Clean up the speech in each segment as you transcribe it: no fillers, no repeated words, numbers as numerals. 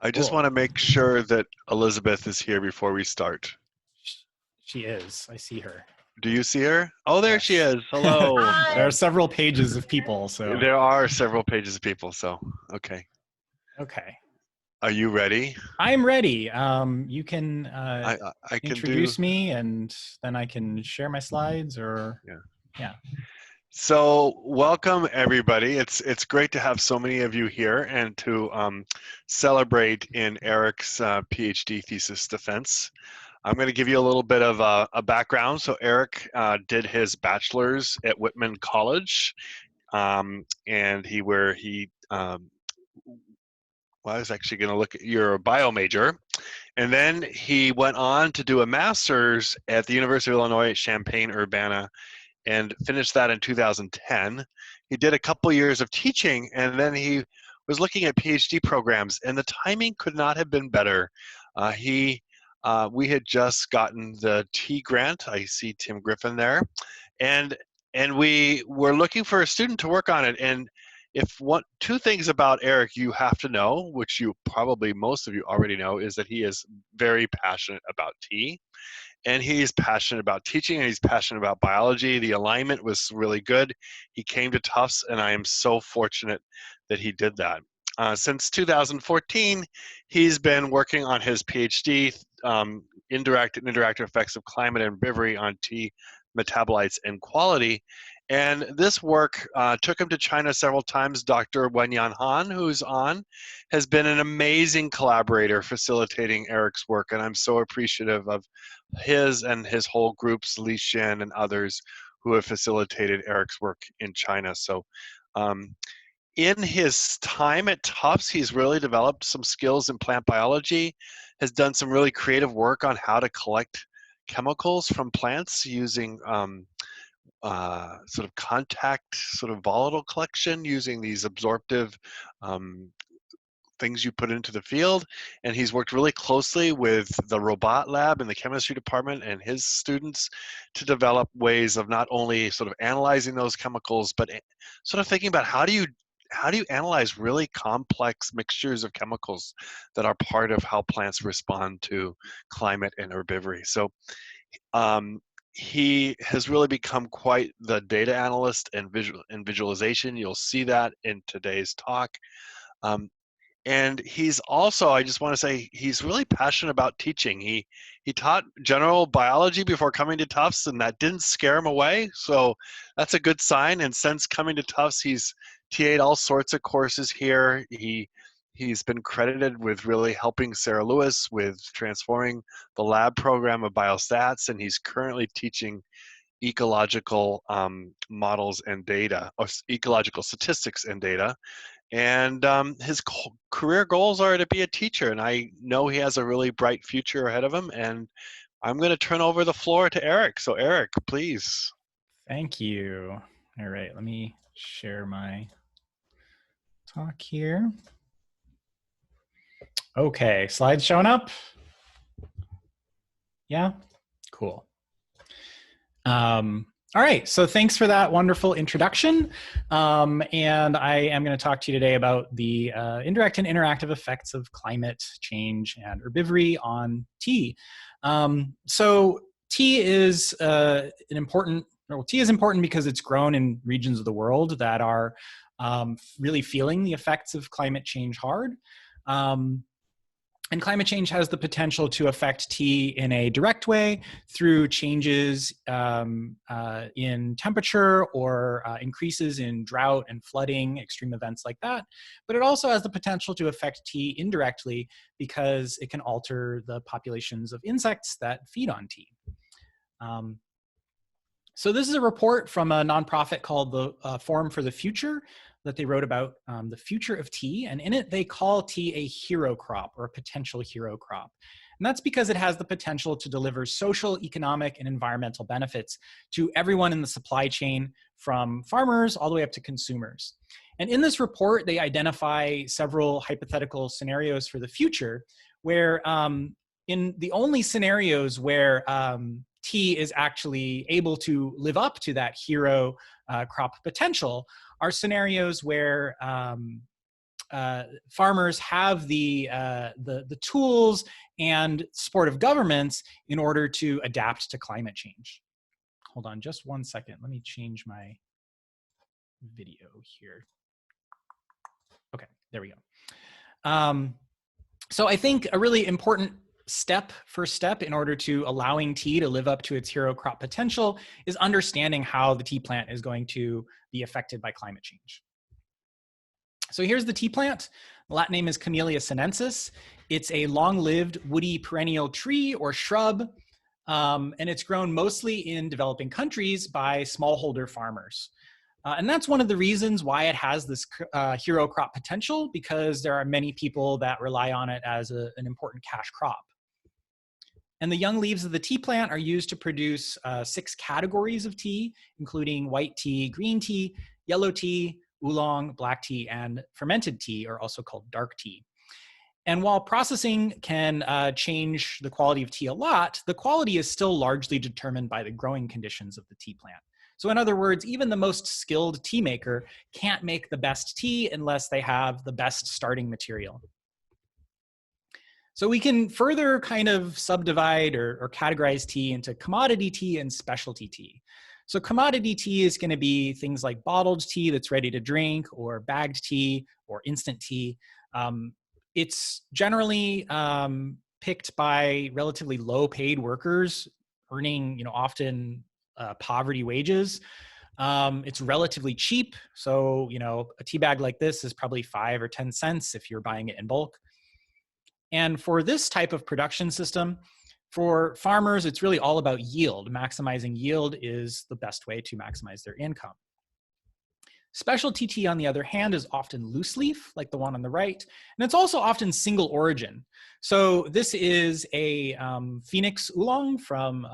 I just Cool. want to make sure that Elizabeth is here before we start. She is. I see her. Do you see her? Oh, there she Yes. is. Hello. There are several pages of people, so. There are several pages of people, so okay. Okay. Are you ready? I'm ready. You can I can do. introduce me, and then I can share my slides, or Yeah. yeah. So welcome everybody. It's great to have so many of you here and to celebrate in Eric's PhD thesis defense. I'm going to give you a little bit of a background. So Eric did his bachelor's at Whitman College, and well, I was actually going to look at your bio major, and then he went on to do a master's at the University of Illinois at Champaign-Urbana and finished that in 2010. He did a couple years of teaching, and then he was looking at PhD programs, and the timing could not have been better. We had just gotten the T grant. I see Tim Griffin there, and we were looking for a student to work on it. And two things about Eric you have to know, which you probably most of you already know, is that he is very passionate about tea. And he's passionate about teaching, and he's passionate about biology. The alignment was really good. He came to Tufts, and I am so fortunate that he did that. Since 2014, he's been working on his PhD, Indirect and Interactive Effects of Climate and Herbivory on Tea Metabolites and Quality. And this work took him to China several times. Dr. Wenyan Han, who's on, has been an amazing collaborator facilitating Eric's work, and I'm so appreciative of his and his whole groups, Li Shin and others who have facilitated Eric's work in China. So in his time at Tufts, he's really developed some skills in plant biology, has done some really creative work on how to collect chemicals from plants using sort of contact, sort of volatile collection using these absorptive things you put into the field. And he's worked really closely with the robot lab in the chemistry department and his students to develop ways of not only sort of analyzing those chemicals, but sort of thinking about how do you analyze really complex mixtures of chemicals that are part of how plants respond to climate and herbivory. So he has really become quite the data analyst and visualization. You'll see that in today's talk. And he's also, I just want to say, he's really passionate about teaching. He taught general biology before coming to Tufts, and that didn't scare him away. So that's a good sign. And since coming to Tufts, he's TA'd all sorts of courses here. He's been credited with really helping Sarah Lewis with transforming the lab program of biostats, and he's currently teaching ecological models and data, or ecological statistics and data. And his career goals are to be a teacher, and I know he has a really bright future ahead of him. And I'm going to turn over the floor to Eric. So Eric, please. Thank you. All right, let me share my talk here. Okay, slides showing up? Yeah, cool. All right, so thanks for that wonderful introduction. And I am going to talk to you today about the indirect and interactive effects of climate change and herbivory on tea. So tea is important because it's grown in regions of the world that are really feeling the effects of climate change hard. And climate change has the potential to affect tea in a direct way through changes in temperature or increases in drought and flooding, extreme events like that. But it also has the potential to affect tea indirectly because it can alter the populations of insects that feed on tea. So this is a report from a nonprofit called the Forum for the Future that they wrote about the future of tea. And in it, they call tea a hero crop or a potential hero crop. And that's because it has the potential to deliver social, economic, and environmental benefits to everyone in the supply chain, from farmers all the way up to consumers. And in this report, they identify several hypothetical scenarios for the future where in the only scenarios where tea is actually able to live up to that hero crop potential are scenarios where farmers have the tools and support of governments in order to adapt to climate change. Hold on just one second. Let me change my video here. Okay, there we go. So I think a really important first step in order to allowing tea to live up to its hero crop potential is understanding how the tea plant is going to be affected by climate change. So here's the tea plant. The Latin name is Camellia sinensis. It's a long-lived woody perennial tree or shrub, and it's grown mostly in developing countries by smallholder farmers. And that's one of the reasons why it has this hero crop potential, because there are many people that rely on it as an important cash crop. And the young leaves of the tea plant are used to produce 6 categories of tea, including white tea, green tea, yellow tea, oolong, black tea, and fermented tea, or also called dark tea. And while processing can change the quality of tea a lot, the quality is still largely determined by the growing conditions of the tea plant. So in other words, even the most skilled tea maker can't make the best tea unless they have the best starting material. So we can further kind of subdivide or categorize tea into commodity tea and specialty tea. So commodity tea is going to be things like bottled tea that's ready to drink, or bagged tea, or instant tea. It's generally picked by relatively low-paid workers earning, often poverty wages. It's relatively cheap. So, a tea bag like this is probably 5 or 10 cents if you're buying it in bulk. And for this type of production system, for farmers, it's really all about yield. Maximizing yield is the best way to maximize their income. Specialty tea, on the other hand, is often loose leaf, like the one on the right, and it's also often single origin. So this is a Phoenix oolong from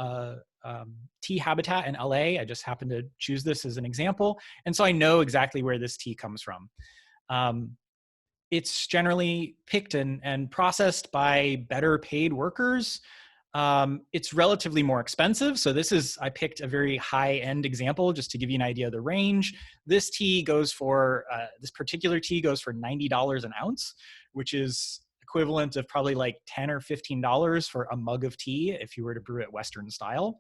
tea habitat in LA. I just happened to choose this as an example, and so I know exactly where this tea comes from. It's generally picked and processed by better paid workers. It's relatively more expensive. So I picked a very high-end example just to give you an idea of the range. This particular tea goes for $90 an ounce, which is equivalent of probably like $10 or $15 for a mug of tea if you were to brew it Western style.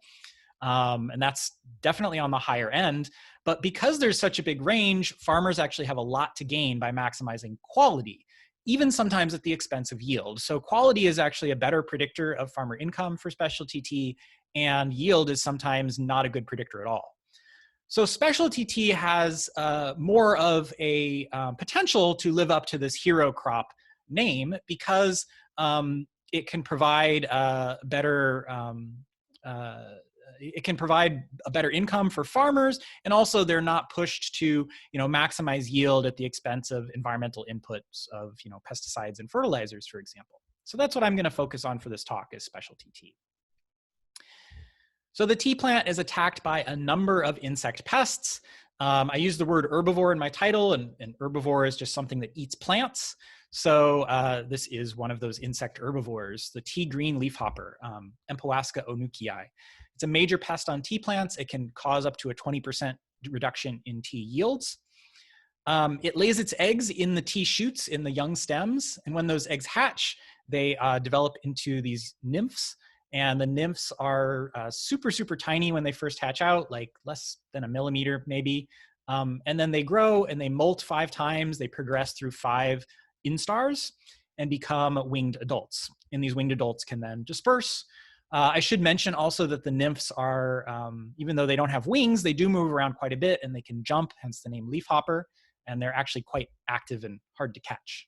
And that's definitely on the higher end. But because there's such a big range, farmers actually have a lot to gain by maximizing quality, even sometimes at the expense of yield. So quality is actually a better predictor of farmer income for specialty tea, and yield is sometimes not a good predictor at all. So specialty tea has more of a potential to live up to this hero crop name, because it can provide it can provide a better income for farmers, and also they're not pushed to maximize yield at the expense of environmental inputs of pesticides and fertilizers, for example. So that's what I'm going to focus on for this talk, is specialty tea. So the tea plant is attacked by a number of insect pests. I use the word herbivore in my title, and herbivore is just something that eats plants. So this is one of those insect herbivores, the tea green leafhopper, Empoasca onucii. It's a major pest on tea plants. It can cause up to a 20% reduction in tea yields. It lays its eggs in the tea shoots in the young stems, and when those eggs hatch, they develop into these nymphs. And the nymphs are super, super tiny when they first hatch out, like less than a millimeter maybe. And then they grow and they molt 5 times. They progress through 5 instars and become winged adults. And these winged adults can then disperse. I should mention also that the nymphs are, even though they don't have wings, they do move around quite a bit, and they can jump, hence the name leafhopper, and they're actually quite active and hard to catch.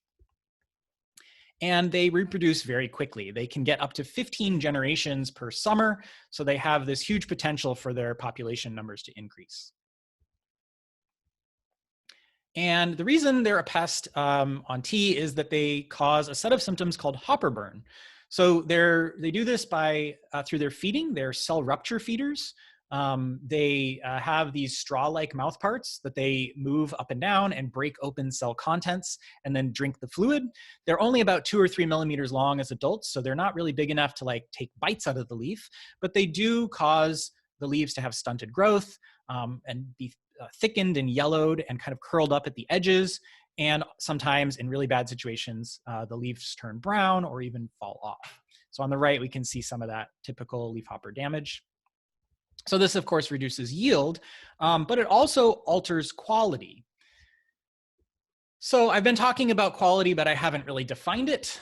And they reproduce very quickly. They can get up to 15 generations per summer, so they have this huge potential for their population numbers to increase. And the reason they're a pest on tea is that they cause a set of symptoms called hopper burn. So they do this by through their feeding. They're cell rupture feeders. They have these straw-like mouthparts that they move up and down and break open cell contents and then drink the fluid. They're only about 2 or 3 millimeters long as adults, so they're not really big enough to take bites out of the leaf, but they do cause the leaves to have stunted growth and be thickened and yellowed and kind of curled up at the edges. And sometimes in really bad situations, the leaves turn brown or even fall off. So on the right, we can see some of that typical leafhopper damage. So this, of course, reduces yield, but it also alters quality. So I've been talking about quality, but I haven't really defined it.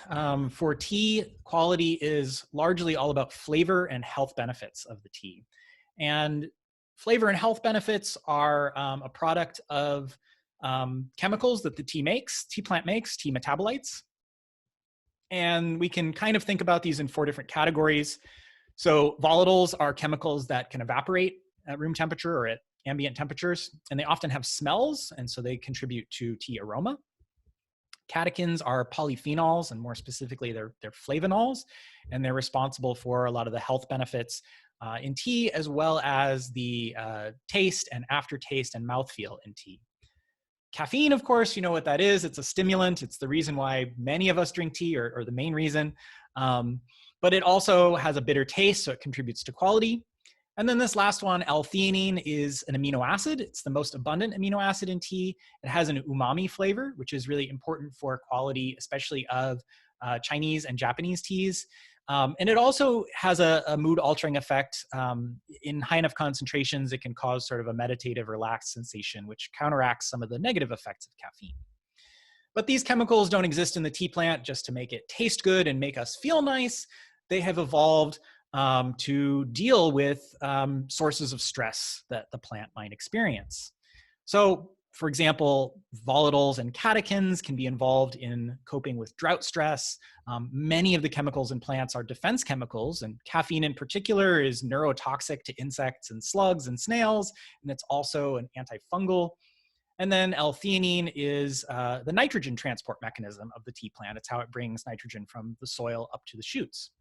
For tea, quality is largely all about flavor and health benefits of the tea. And flavor and health benefits are a product of chemicals that the tea plant makes, tea metabolites. And we can kind of think about these in 4 different categories. So volatiles are chemicals that can evaporate at room temperature or at ambient temperatures, and they often have smells, and so they contribute to tea aroma. Catechins are polyphenols, and more specifically, they're flavonols, and they're responsible for a lot of the health benefits in tea, as well as the taste and aftertaste and mouthfeel in tea. Caffeine, of course, you know what that is. It's a stimulant. It's the reason why many of us drink tea, or the main reason. But it also has a bitter taste, so it contributes to quality. And then this last one, L-theanine, is an amino acid. It's the most abundant amino acid in tea. It has an umami flavor, which is really important for quality, especially of Chinese and Japanese teas. And it also has a mood-altering effect. In high enough concentrations, it can cause sort of a meditative, relaxed sensation, which counteracts some of the negative effects of caffeine. But these chemicals don't exist in the tea plant just to make it taste good and make us feel nice. They have evolved to deal with sources of stress that the plant might experience. So, for example, volatiles and catechins can be involved in coping with drought stress. Many of the chemicals in plants are defense chemicals, and caffeine in particular is neurotoxic to insects and slugs and snails, and it's also an antifungal. And then L-theanine is the nitrogen transport mechanism of the tea plant. It's how it brings nitrogen from the soil up to the shoots.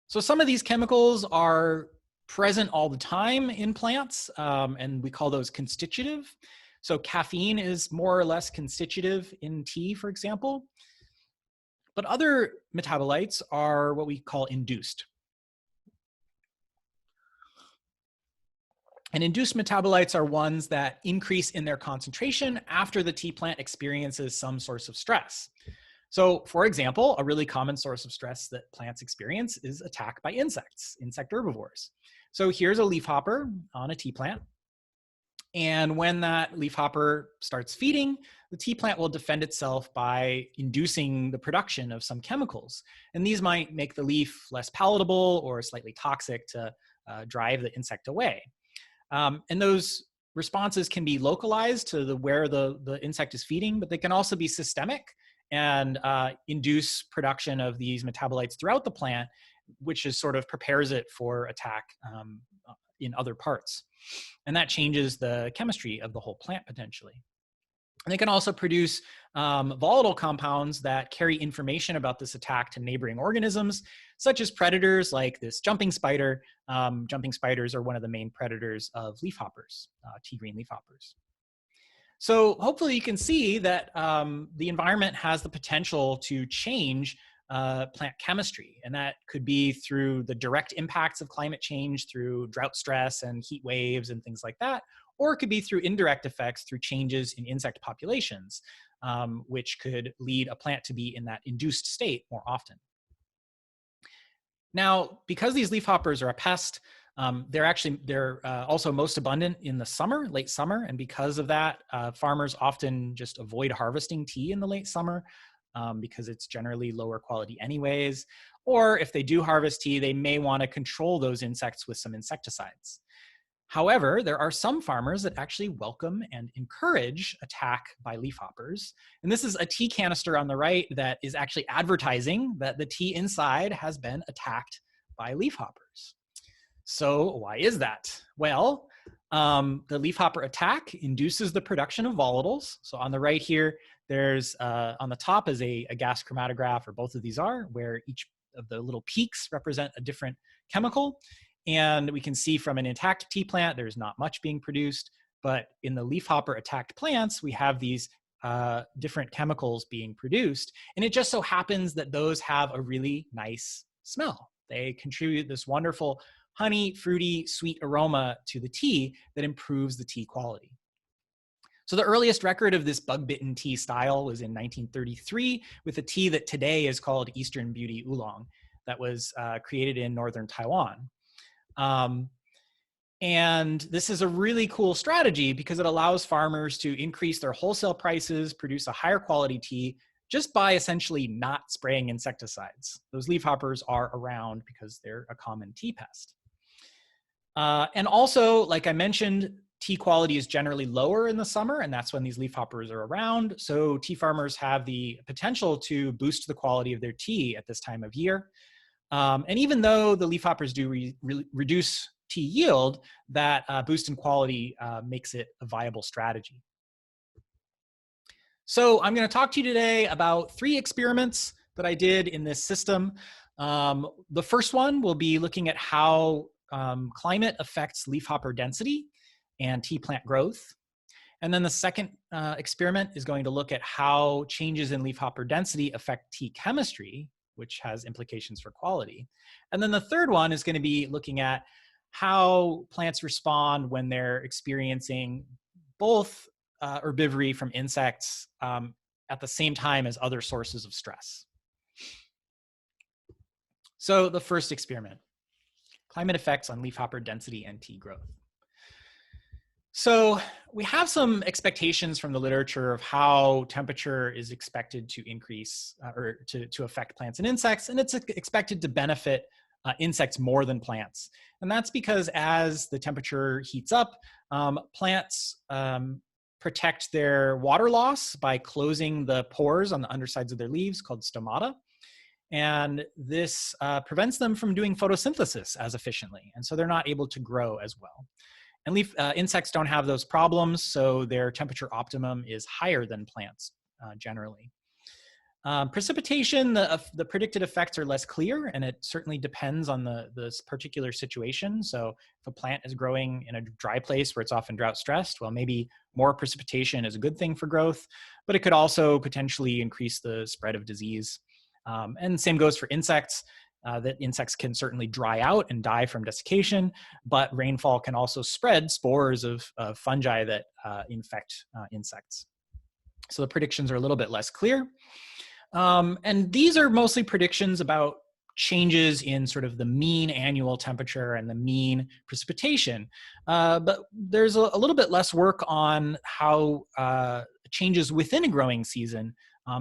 So some of these chemicals are present all the time in plants, and we call those constitutive. So caffeine is more or less constitutive in tea, for example. But other metabolites are what we call induced. And induced metabolites are ones that increase in their concentration after the tea plant experiences some source of stress. So, for example, a really common source of stress that plants experience is attack by insects, insect herbivores. So here's a leafhopper on a tea plant. And when that leafhopper starts feeding, the tea plant will defend itself by inducing the production of some chemicals. And these might make the leaf less palatable or slightly toxic to drive the insect away. And those responses can be localized to where the insect is feeding, but they can also be systemic and induce production of these metabolites throughout the plant, which is sort of prepares it for attack in other parts. And that changes the chemistry of the whole plant potentially. And they can also produce volatile compounds that carry information about this attack to neighboring organisms, such as predators like this jumping spider. Jumping spiders are one of the main predators of leafhoppers, tea green leafhoppers. So hopefully you can see that the environment has the potential to change plant chemistry, and that could be through the direct impacts of climate change, through drought stress and heat waves and things like that, or it could be through indirect effects through changes in insect populations, which could lead a plant to be in that induced state more often. Now, because these leafhoppers are a pest, they're also most abundant in the summer, late summer, and because of that, farmers often just avoid harvesting tea in the late summer because it's generally lower quality anyways. Or if they do harvest tea, they may want to control those insects with some insecticides. However, there are some farmers that actually welcome and encourage attack by leafhoppers. And this is a tea canister on the right that is actually advertising that the tea inside has been attacked by leafhoppers. So why is that? Well, the leafhopper attack induces the production of volatiles. So on the right here, there's on the top is a gas chromatograph, or both of these are, where each of the little peaks represent a different chemical. And we can see from an intact tea plant, there's not much being produced. But in the leafhopper attacked plants, we have these different chemicals being produced. And it just so happens that those have a really nice smell. They contribute this wonderful honey, fruity, sweet aroma to the tea that improves the tea quality. So the earliest record of this bug-bitten tea style was in 1933 with a tea that today is called Eastern Beauty Oolong that was created in northern Taiwan. And this is a really cool strategy because it allows farmers to increase their wholesale prices, produce a higher quality tea, just by essentially not spraying insecticides. Those leafhoppers are around because they're a common tea pest. And also, like I mentioned, tea quality is generally lower in the summer, and that's when these leafhoppers are around. So tea farmers have the potential to boost the quality of their tea at this time of year. And even though the leafhoppers do reduce tea yield, that boost in quality makes it a viable strategy. So I'm going to talk to you today about 3 experiments that I did in this system. The first one will be looking at how climate affects leafhopper density and tea plant growth. And then the second experiment is going to look at how changes in leafhopper density affect tea chemistry, which has implications for quality. And then the third one is going to be looking at how plants respond when they're experiencing both herbivory from insects at the same time as other sources of stress. So the first experiment, climate effects on leafhopper density and tea growth. So we have some expectations from the literature of how temperature is expected to increase or to affect plants and insects, and it's expected to benefit insects more than plants. And that's because as the temperature heats up, plants protect their water loss by closing the pores on the undersides of their leaves called stomata. And this prevents them from doing photosynthesis as efficiently. And so they're not able to grow as well. And insects don't have those problems, so their temperature optimum is higher than plants generally. Precipitation, the predicted effects are less clear, and it certainly depends on this particular situation. So if a plant is growing in a dry place where it's often drought stressed, well, maybe more precipitation is a good thing for growth, but it could also potentially increase the spread of disease. And same goes for insects. That insects can certainly dry out and die from desiccation, but rainfall can also spread spores of fungi that infect insects. So the predictions are a little bit less clear. And these are mostly predictions about changes in sort of the mean annual temperature and the mean precipitation. But there's a little bit less work on how changes within a growing season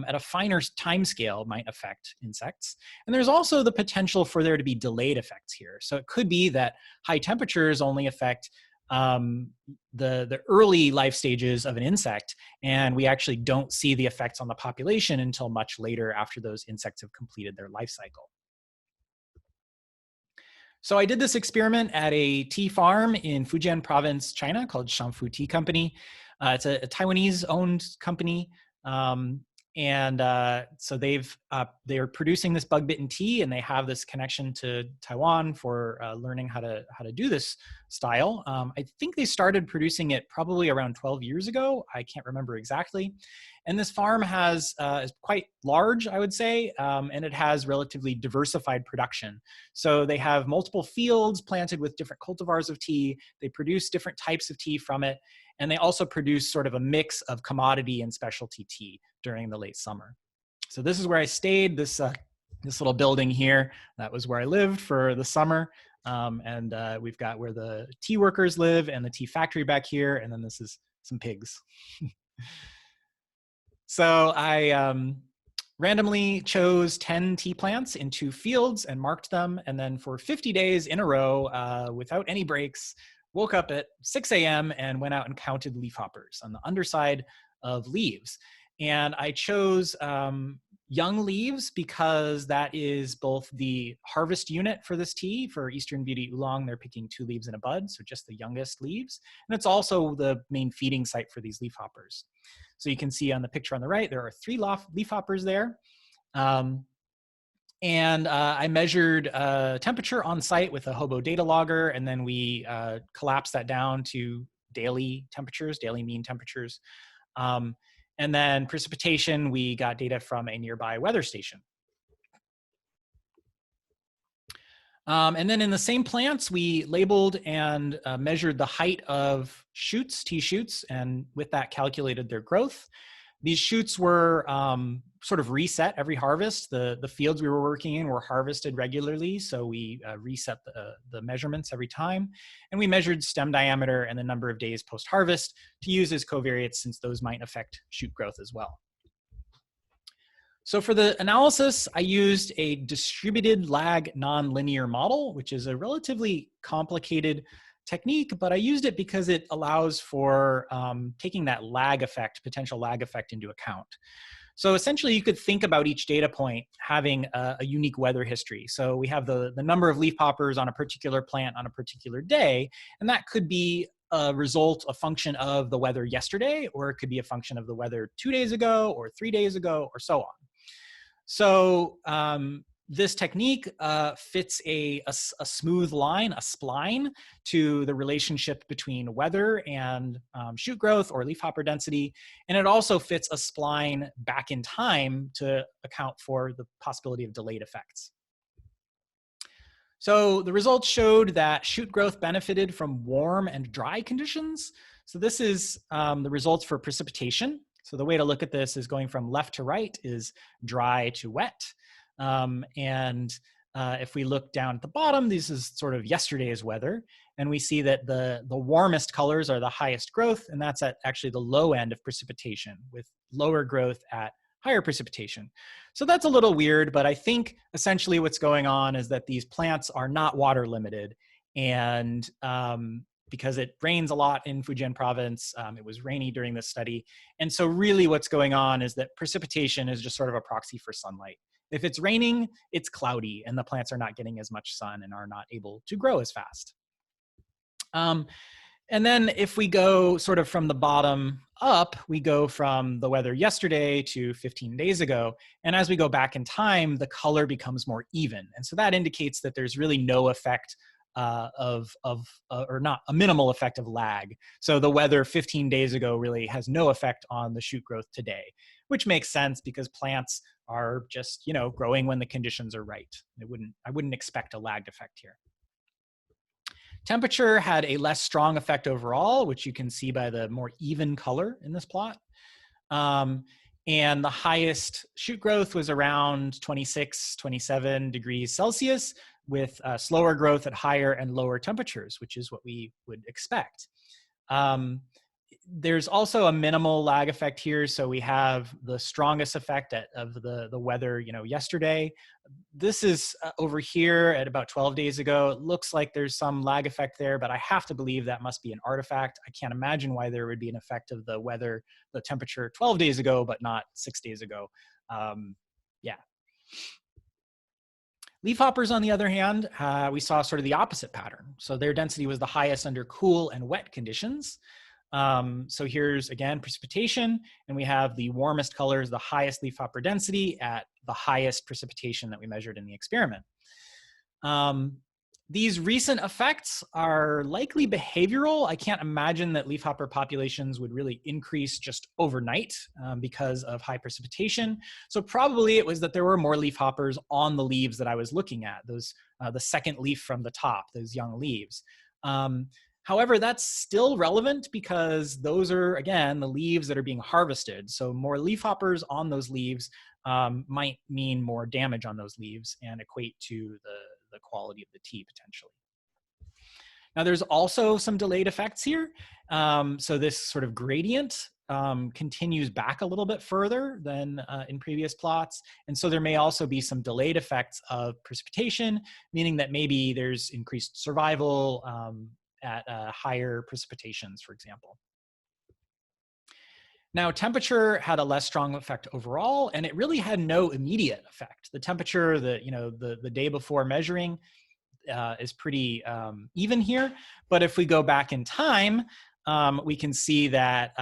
at a finer time scale might affect insects. And there's also the potential for there to be delayed effects here. So it could be that high temperatures only affect the early life stages of an insect, and we actually don't see the effects on the population until much later after those insects have completed their life cycle. So I did this experiment at a tea farm in Fujian province, China, called Shangfu Tea Company. It's a Taiwanese-owned company. So they're producing this bug-bitten tea, and they have this connection to Taiwan for learning how to do this style. I think they started producing it probably around 12 years ago. I can't remember exactly. And this farm is quite large, I would say, and it has relatively diversified production. So they have multiple fields planted with different cultivars of tea. They produce different types of tea from it. And they also produce sort of a mix of commodity and specialty tea during the late summer. So this is where I stayed, this little building here. That was where I lived for the summer. We've got where the tea workers live and the tea factory back here. And then this is some pigs. So I randomly chose 10 tea plants in 2 fields and marked them. And then for 50 days in a row, without any breaks, woke up at 6 a.m. and went out and counted leafhoppers on the underside of leaves. And I chose young leaves because that is both the harvest unit for this tea. For Eastern Beauty Oolong, they're picking 2 leaves in a bud, so just the youngest leaves. And it's also the main feeding site for these leafhoppers. So you can see on the picture on the right, there are 3 leafhoppers there. I measured temperature on site with a hobo data logger, and then we collapsed that down to daily temperatures, daily mean temperatures. And then precipitation, we got data from a nearby weather station. And then in the same plants, we labeled and measured the height of shoots, tea shoots, and with that calculated their growth. These shoots were sort of reset every harvest. The fields we were working in were harvested regularly, so we reset the measurements every time. And we measured stem diameter and the number of days post-harvest to use as covariates, since those might affect shoot growth as well. So for the analysis, I used a distributed lag nonlinear model, which is a relatively complicated technique, but I used it because it allows for taking that lag effect, potential lag effect, into account. So essentially, you could think about each data point having a unique weather history. So we have the number of leaf poppers on a particular plant on a particular day, and that could be a result, a function of the weather yesterday, or it could be a function of the weather 2 days ago or 3 days ago, or so on. So this technique fits a smooth line, a spline, to the relationship between weather and shoot growth or leafhopper density. And it also fits a spline back in time to account for the possibility of delayed effects. So the results showed that shoot growth benefited from warm and dry conditions. So this is the results for precipitation. So the way to look at this is going from left to right is dry to wet. If we look down at the bottom, this is sort of yesterday's weather. And we see that the warmest colors are the highest growth, and that's at actually the low end of precipitation, with lower growth at higher precipitation. So that's a little weird, but I think essentially what's going on is that these plants are not water limited. And because it rains a lot in Fujian province, it was rainy during this study. And so really what's going on is that precipitation is just sort of a proxy for sunlight. If it's raining, it's cloudy, and the plants are not getting as much sun and are not able to grow as fast. And then if we go sort of from the bottom up, we go from the weather yesterday to 15 days ago. And as we go back in time, the color becomes more even. And so that indicates that there's really no effect or not a minimal effect of lag. So the weather 15 days ago really has no effect on the shoot growth today, which makes sense because plants are just, growing when the conditions are right. I wouldn't expect a lagged effect here. Temperature had a less strong effect overall, which you can see by the more even color in this plot. And the highest shoot growth was around 26, 27 degrees Celsius, with slower growth at higher and lower temperatures, which is what we would expect. There's also a minimal lag effect here. So we have the strongest effect of the weather, yesterday. This is over here at about 12 days ago. It looks like there's some lag effect there, but I have to believe that must be an artifact. I can't imagine why there would be an effect of the weather, the temperature 12 days ago, but not 6 days ago. Yeah. Leafhoppers, on the other hand, we saw sort of the opposite pattern. So their density was the highest under cool and wet conditions. So here's, again, precipitation, and we have the warmest colors, the highest leafhopper density at the highest precipitation that we measured in the experiment. These recent effects are likely behavioral. I can't imagine that leafhopper populations would really increase just overnight because of high precipitation. So probably it was that there were more leafhoppers on the leaves that I was looking at, those the second leaf from the top, those young leaves. However, that's still relevant because those are, again, the leaves that are being harvested. So more leafhoppers on those leaves might mean more damage on those leaves and equate to the quality of the tea potentially. Now there's also some delayed effects here. So this sort of gradient continues back a little bit further than in previous plots. And so there may also be some delayed effects of precipitation, meaning that maybe there's increased survival at higher precipitations, for example. Now, temperature had a less strong effect overall, and it really had no immediate effect. The temperature, the day before measuring is pretty even here. But if we go back in time, we can see that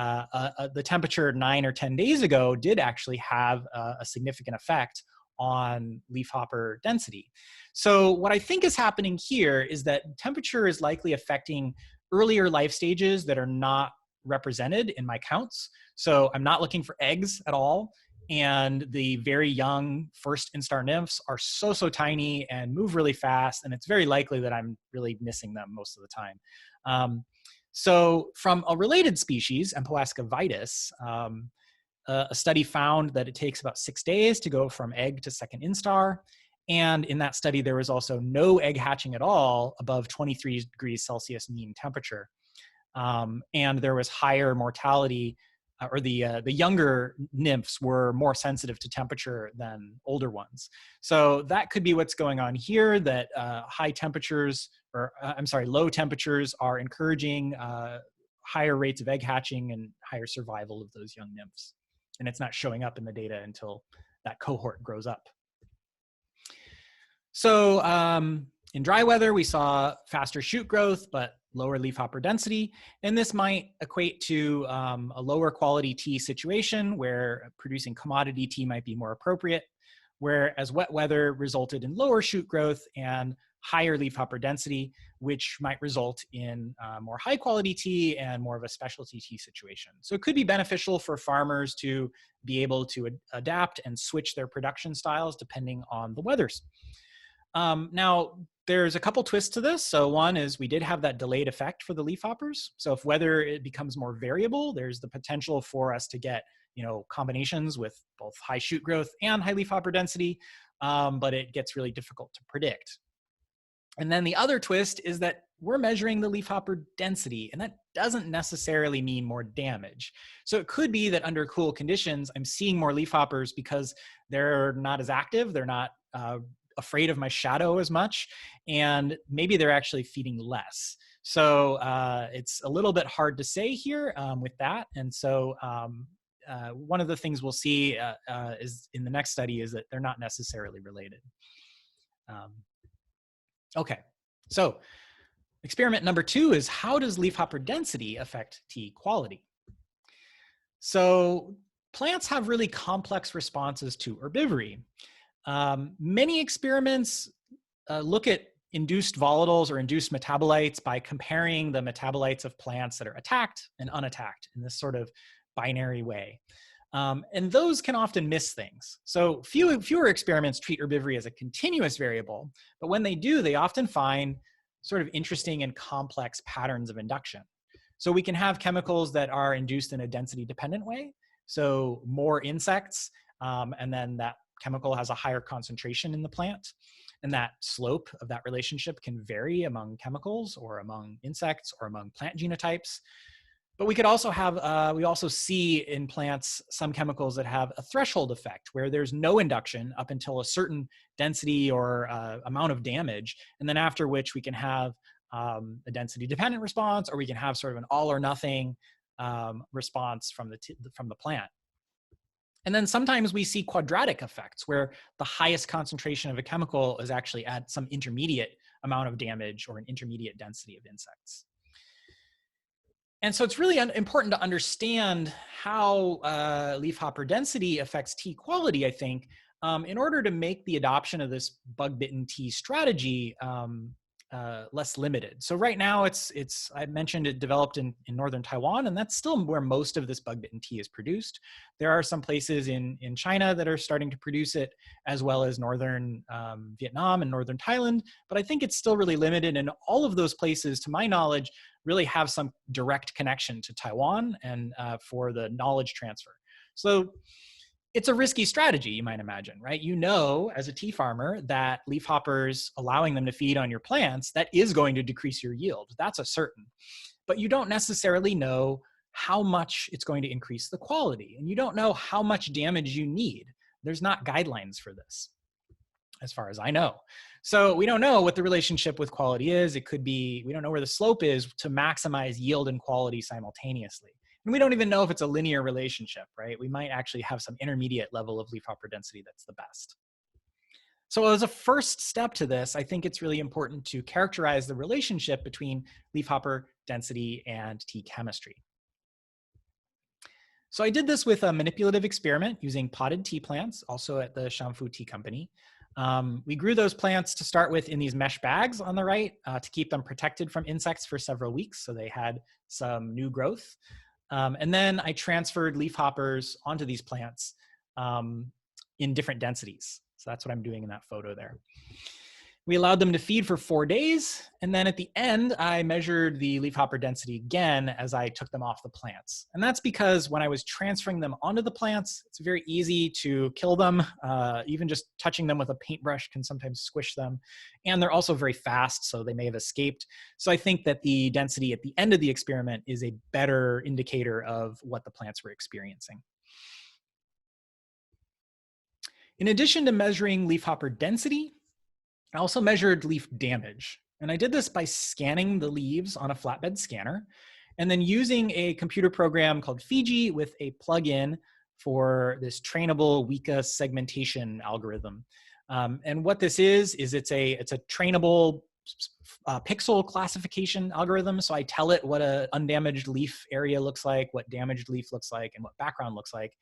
the temperature 9 or 10 days ago did actually have a significant effect on leafhopper density. So what I think is happening here is that temperature is likely affecting earlier life stages that are not represented in my counts. So I'm not looking for eggs at all. and the very young first instar nymphs are so tiny and move really fast, and it's very likely that I'm really missing them most of the time. So from a related species, Empoasca vitis, a study found that it takes about 6 days to go from egg to second instar. And in that study, there was also no egg hatching at all above 23 degrees Celsius mean temperature. And there was higher mortality, or the younger nymphs were more sensitive to temperature than older ones. So that could be what's going on here, that high temperatures, or I'm sorry, low temperatures are encouraging higher rates of egg hatching and higher survival of those young nymphs. And it's not showing up in the data until that cohort grows up. So in dry weather, we saw faster shoot growth, but lower leafhopper density. And this might equate to a lower quality tea situation where producing commodity tea might be more appropriate, whereas wet weather resulted in lower shoot growth and higher leafhopper density, which might result in more high quality tea and more of a specialty tea situation. So it could be beneficial for farmers to be able to adapt and switch their production styles depending on the weathers. Now, there's a couple twists to this. So one is we did have that delayed effect for the leafhoppers. So if weather it becomes more variable, there's the potential for us to get combinations with both high shoot growth and high leafhopper density, but it gets really difficult to predict. And then the other twist is that we're measuring the leafhopper density, and that doesn't necessarily mean more damage. So it could be that under cool conditions, I'm seeing more leafhoppers because they're not as active, they're not afraid of my shadow as much, and maybe they're actually feeding less. So it's a little bit hard to say here with that. And so one of the things we'll see is in the next study is that they're not necessarily related. Okay, so experiment number 2 is how does leafhopper density affect tea quality? So plants have really complex responses to herbivory. Many experiments look at induced volatiles or induced metabolites by comparing the metabolites of plants that are attacked and unattacked in this sort of binary way. And those can often miss things. So fewer experiments treat herbivory as a continuous variable, but when they do, they often find sort of interesting and complex patterns of induction. So we can have chemicals that are induced in a density dependent way. So more insects, and then that chemical has a higher concentration in the plant. And that slope of that relationship can vary among chemicals or among insects or among plant genotypes. But we could also have, we also see in plants some chemicals that have a threshold effect where there's no induction up until a certain density or amount of damage. And then after which we can have a density dependent response, or we can have sort of an all or nothing response from the plant. And then sometimes we see quadratic effects where the highest concentration of a chemical is actually at some intermediate amount of damage or an intermediate density of insects. And so it's really important to understand how leafhopper density affects tea quality, I think, in order to make the adoption of this bug-bitten tea strategy less limited. So right now I mentioned it developed in northern Taiwan, and that's still where most of this bug-bitten tea is produced. There are some places in China that are starting to produce it, as well as northern Vietnam and northern Thailand, but I think it's still really limited, and all of those places, to my knowledge, really have some direct connection to Taiwan and for the knowledge transfer. So it's a risky strategy, you might imagine, right? You know, as a tea farmer, that leafhoppers, allowing them to feed on your plants, that is going to decrease your yield. That's a certain. But you don't necessarily know how much it's going to increase the quality. And you don't know how much damage you need. There's not guidelines for this, as far as I know. So we don't know what the relationship with quality is. It could be, we don't know where the slope is to maximize yield and quality simultaneously. And we don't even know if it's a linear relationship, right? We might actually have some intermediate level of leafhopper density that's the best. So as a first step to this, I think it's really important to characterize the relationship between leafhopper density and tea chemistry. So I did this with a manipulative experiment using potted tea plants, also at the Shanfu Tea Company. We grew those plants to start with in these mesh bags on the right to keep them protected from insects for several weeks, so they had some new growth. And then I transferred leafhoppers onto these plants in different densities. So that's what I'm doing in that photo there. We allowed them to feed for 4 days. And then at the end, I measured the leafhopper density again as I took them off the plants. And that's because when I was transferring them onto the plants, it's very easy to kill them. Even just touching them with a paintbrush can sometimes squish them. And they're also very fast, so they may have escaped. So I think that the density at the end of the experiment is a better indicator of what the plants were experiencing. In addition to measuring leafhopper density, I also measured leaf damage. And I did this by scanning the leaves on a flatbed scanner and then using a computer program called Fiji with a plugin for this trainable Weka segmentation algorithm. And what this is it's a trainable pixel classification algorithm. So I tell it what an undamaged leaf area looks like, what damaged leaf looks like, and what background looks like.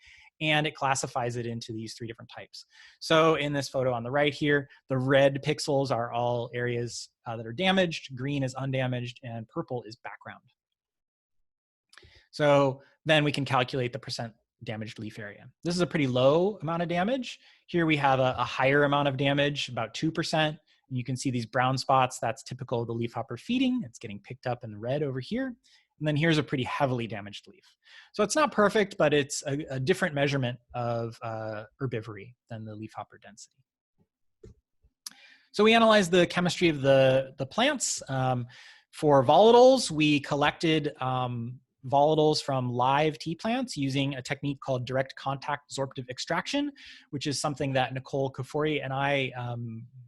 And it classifies it into these 3 different types. So in this photo on the right here, the red pixels are all areas that are damaged, green is undamaged, and purple is background. So then we can calculate the percent damaged leaf area. This is a pretty low amount of damage. Here we have a higher amount of damage, about 2%. And you can see these brown spots. That's typical of the leafhopper feeding. It's getting picked up in the red over here. And then here's a pretty heavily damaged leaf. So it's not perfect, but it's a different measurement of herbivory than the leafhopper density. So we analyzed the chemistry of the plants. For volatiles, we collected volatiles from live tea plants using a technique called direct contact absorptive extraction, which is something that Nicole Kafori and I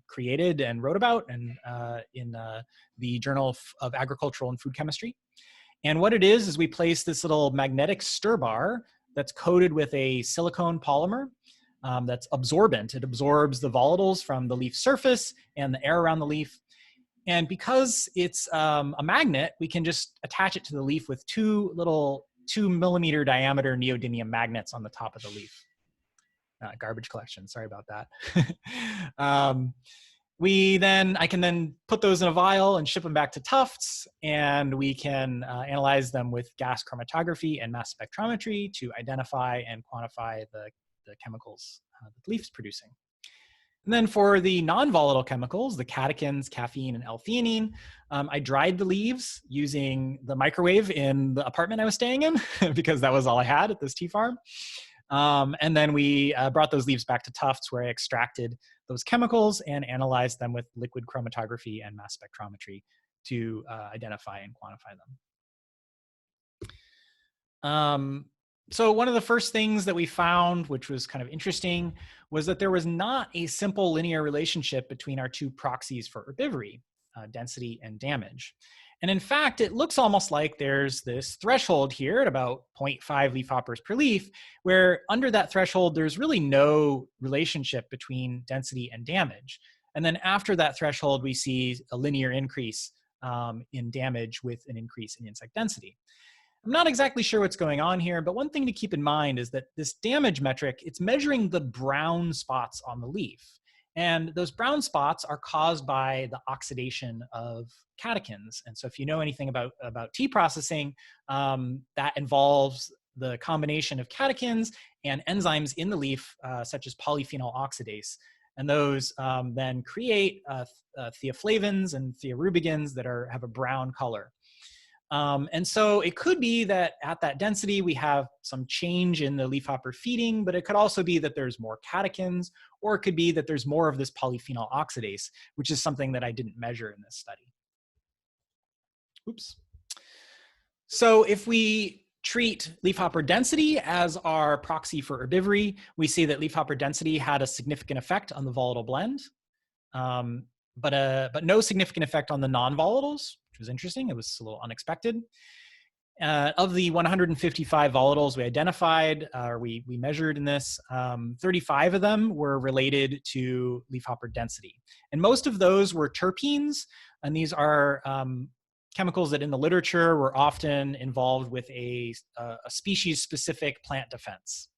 created and wrote about in the Journal of Agricultural and Food Chemistry. And what it is we place this little magnetic stir bar that's coated with a silicone polymer that's absorbent. It absorbs the volatiles from the leaf surface and the air around the leaf. And because it's a magnet, we can just attach it to the leaf with 2 little 2-millimeter diameter neodymium magnets on the top of the leaf. Garbage collection, sorry about that. I can then put those in a vial and ship them back to Tufts, and we can analyze them with gas chromatography and mass spectrometry to identify and quantify the chemicals that the leaf's producing. And then for the non-volatile chemicals, the catechins, caffeine, and L-theanine, I dried the leaves using the microwave in the apartment I was staying in because that was all I had at this tea farm. And then we brought those leaves back to Tufts where I extracted those chemicals and analyzed them with liquid chromatography and mass spectrometry to identify and quantify them. So one of the first things that we found, which was kind of interesting, was that there was not a simple linear relationship between our 2 proxies for herbivory, density and damage. And in fact, it looks almost like there's this threshold here at about 0.5 leafhoppers per leaf, where under that threshold, there's really no relationship between density and damage. And then after that threshold, we see a linear increase in damage with an increase in insect density. I'm not exactly sure what's going on here, but one thing to keep in mind is that this damage metric, it's measuring the brown spots on the leaf. And those brown spots are caused by the oxidation of catechins. And so if you know anything about tea processing, that involves the combination of catechins and enzymes in the leaf, such as polyphenol oxidase. And those then create theaflavins and thearubigins that have a brown color. And so it could be that at that density, we have some change in the leafhopper feeding, but it could also be that there's more catechins, or it could be that there's more of this polyphenol oxidase, which is something that I didn't measure in this study. Oops. So if we treat leafhopper density as our proxy for herbivory, we see that leafhopper density had a significant effect on the volatile blend, but no significant effect on the non-volatiles, which was interesting. It was a little unexpected. Of the 155 volatiles we identified, or we measured in this, 35 of them were related to leafhopper density. And most of those were terpenes, and these are chemicals that in the literature were often involved with a species-specific plant defense.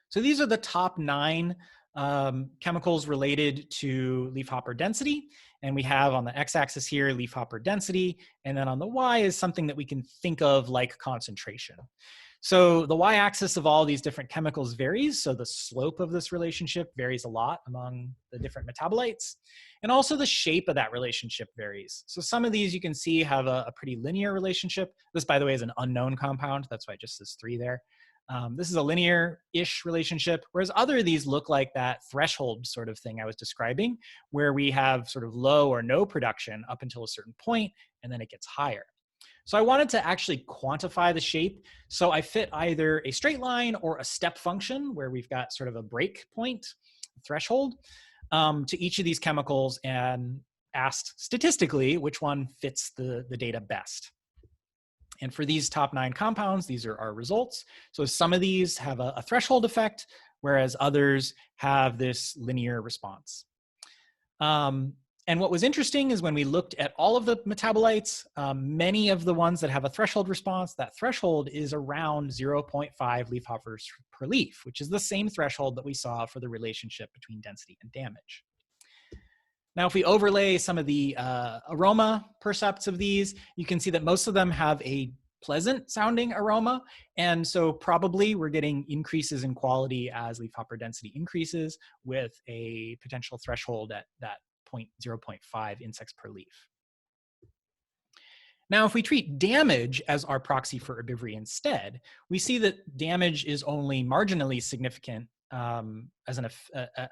So these are the top 9 chemicals related to leafhopper density. And we have on the x-axis here leafhopper density, and then on the y is something that we can think of like concentration. So the y-axis of all these different chemicals varies, so the slope of this relationship varies a lot among the different metabolites, and also the shape of that relationship varies. So some of these you can see have a pretty linear relationship. This, by the way, is an unknown compound. That's why it just says 3 there. This is a linear-ish relationship, whereas other of these look like that threshold sort of thing I was describing, where we have sort of low or no production up until a certain point, and then it gets higher. So I wanted to actually quantify the shape. So I fit either a straight line or a step function where we've got sort of a break point, threshold, to each of these chemicals and asked statistically which one fits the data best. And for these top 9 compounds, these are our results. So some of these have a threshold effect, whereas others have this linear response. And what was interesting is when we looked at all of the metabolites, many of the ones that have a threshold response, that threshold is around 0.5 leafhoppers per leaf, which is the same threshold that we saw for the relationship between density and damage. Now, if we overlay some of the aroma percepts of these, you can see that most of them have a pleasant sounding aroma. And so probably we're getting increases in quality as leafhopper density increases with a potential threshold at that 0.5 insects per leaf. Now, if we treat damage as our proxy for herbivory instead, we see that damage is only marginally significant as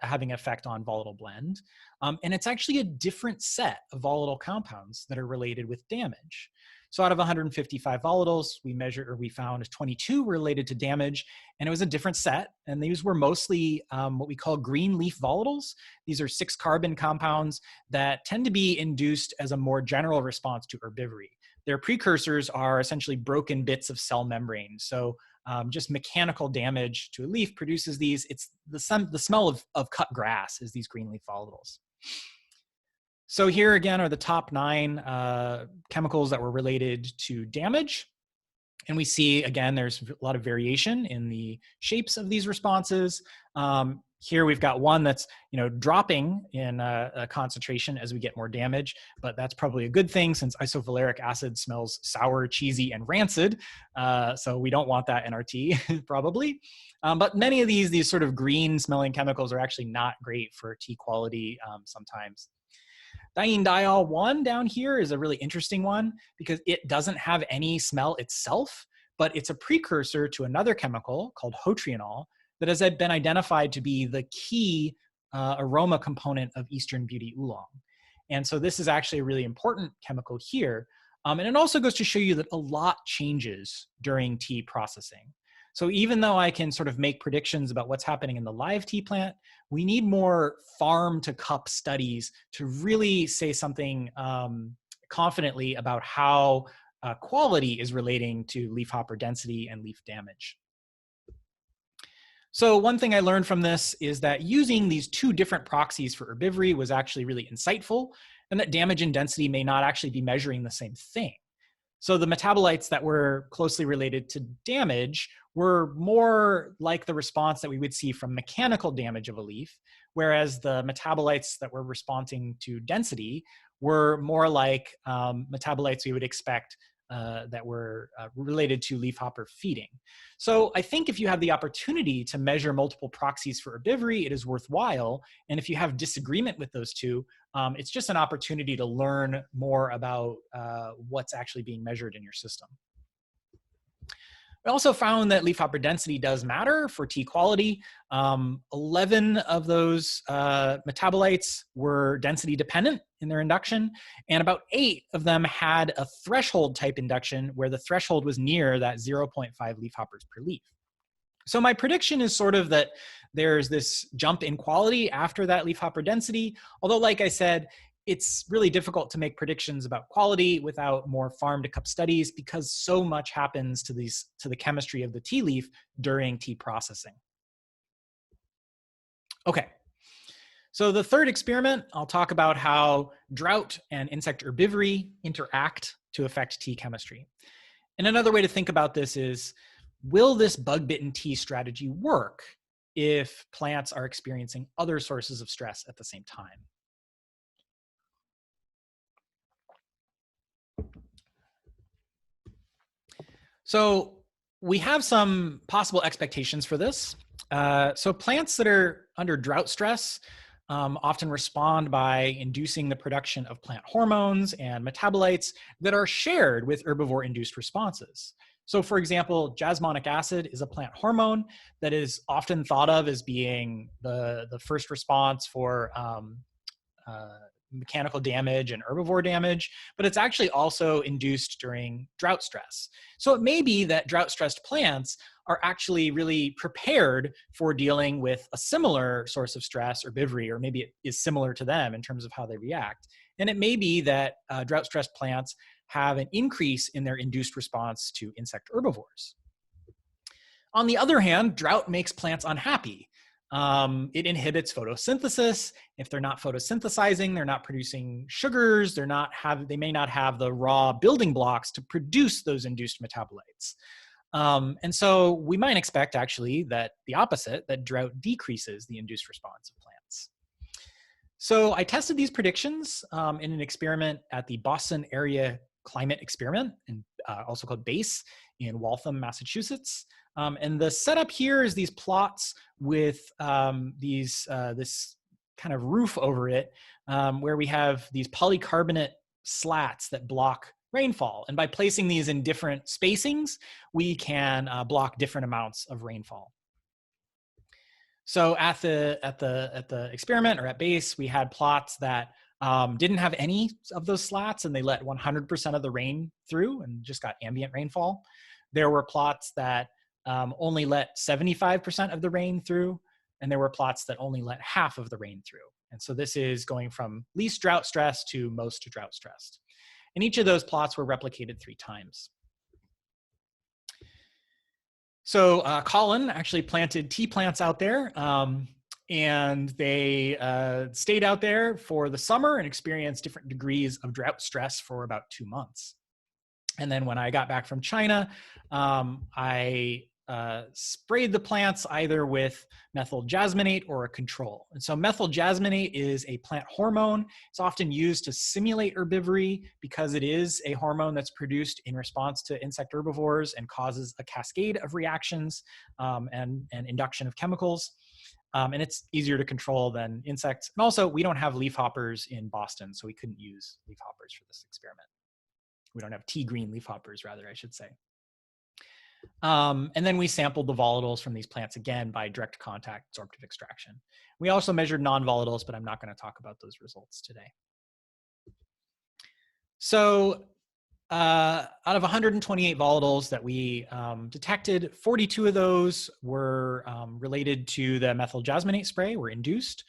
having an effect on volatile blend. And it's actually a different set of volatile compounds that are related with damage. So out of 155 volatiles, we found 22 related to damage, and it was a different set. And these were mostly what we call green leaf volatiles. These are 6-carbon compounds that tend to be induced as a more general response to herbivory. Their precursors are essentially broken bits of cell membrane. So just mechanical damage to a leaf produces these. It's the smell of cut grass is these green leaf volatiles. So here again are the top 9 chemicals that were related to damage. And we see, again, there's a lot of variation in the shapes of these responses. Here we've got one that's dropping in a concentration as we get more damage, but that's probably a good thing since isovaleric acid smells sour, cheesy, and rancid. So we don't want that in our tea, probably. But many of these sort of green smelling chemicals are actually not great for tea quality sometimes. Diene-diol 1 down here is a really interesting one because it doesn't have any smell itself, but it's a precursor to another chemical called hotrianol that has been identified to be the key aroma component of Eastern Beauty Oolong. And so this is actually a really important chemical here. And it also goes to show you that a lot changes during tea processing. So even though I can sort of make predictions about what's happening in the live tea plant, we need more farm to cup studies to really say something confidently about how quality is relating to leafhopper density and leaf damage. So one thing I learned from this is that using these 2 different proxies for herbivory was actually really insightful, and that damage and density may not actually be measuring the same thing. So the metabolites that were closely related to damage were more like the response that we would see from mechanical damage of a leaf, whereas the metabolites that were responding to density were more like metabolites we would expect that were related to leafhopper feeding. So I think if you have the opportunity to measure multiple proxies for herbivory, it is worthwhile. And if you have disagreement with those 2, it's just an opportunity to learn more about what's actually being measured in your system. We also found that leafhopper density does matter for tea quality. 11 of those metabolites were density dependent in their induction, and about 8 of them had a threshold type induction where the threshold was near that 0.5 leafhoppers per leaf. So my prediction is sort of that there's this jump in quality after that leafhopper density, although like I said, it's really difficult to make predictions about quality without more farm to cup studies because so much happens to the chemistry of the tea leaf during tea processing. Okay, so the third experiment, I'll talk about how drought and insect herbivory interact to affect tea chemistry. And another way to think about this is, will this bug-bitten tea strategy work if plants are experiencing other sources of stress at the same time. So we have some possible expectations for this. So plants that are under drought stress often respond by inducing the production of plant hormones and metabolites that are shared with herbivore-induced responses. So for example, jasmonic acid is a plant hormone that is often thought of as being the first response for mechanical damage and herbivore damage, but it's actually also induced during drought stress. So it may be that drought stressed plants are actually really prepared for dealing with a similar source of stress, herbivory, or maybe it is similar to them in terms of how they react. And it may be that drought stressed plants have an increase in their induced response to insect herbivores. On the other hand, drought makes plants unhappy. It inhibits photosynthesis. If they're not photosynthesizing, they're not producing sugars, they may not have the raw building blocks to produce those induced metabolites. And so we might expect actually that the opposite, that drought decreases the induced response of plants. So I tested these predictions in an experiment at the Boston Area Climate Experiment, also called BASE, in Waltham, Massachusetts. And the setup here is these plots with this kind of roof over it, where we have these polycarbonate slats that block rainfall. And by placing these in different spacings, we can block different amounts of rainfall. So at the experiment, or at BASE, we had plots that didn't have any of those slats, and they let 100% of the rain through and just got ambient rainfall. There were plots that only let 75% of the rain through, and there were plots that only let half of the rain through. And so this is going from least drought stressed to most drought stressed. And each of those plots were replicated 3 times. So Colin actually planted tea plants out there, and they stayed out there for the summer and experienced different degrees of drought stress for about 2 months. And then when I got back from China, I sprayed the plants either with methyl jasmonate or a control. And so methyl jasmonate is a plant hormone. It's often used to simulate herbivory because it is a hormone that's produced in response to insect herbivores and causes a cascade of reactions and induction of chemicals. And it's easier to control than insects. And also, we don't have leafhoppers in Boston, so we couldn't use leafhoppers for this experiment. We don't have tea green leafhoppers, rather, I should say. And then we sampled the volatiles from these plants again by direct contact absorptive extraction. We also measured non-volatiles, but I'm not going to talk about those results today. So out of 128 volatiles that we detected, 42 of those were related to the methyl jasmonate spray, were induced.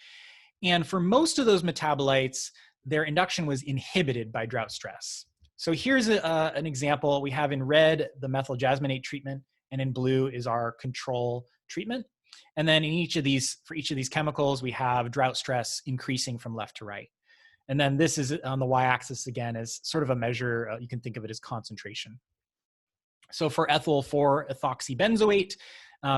And for most of those metabolites, their induction was inhibited by drought stress. So here's an example. We have in red the methyl jasmonate treatment, and in blue is our control treatment. And then in for each of these chemicals, we have drought stress increasing from left to right. And then this is on the y-axis again as sort of a measure, you can think of it as concentration. So for ethyl 4-ethoxybenzoate,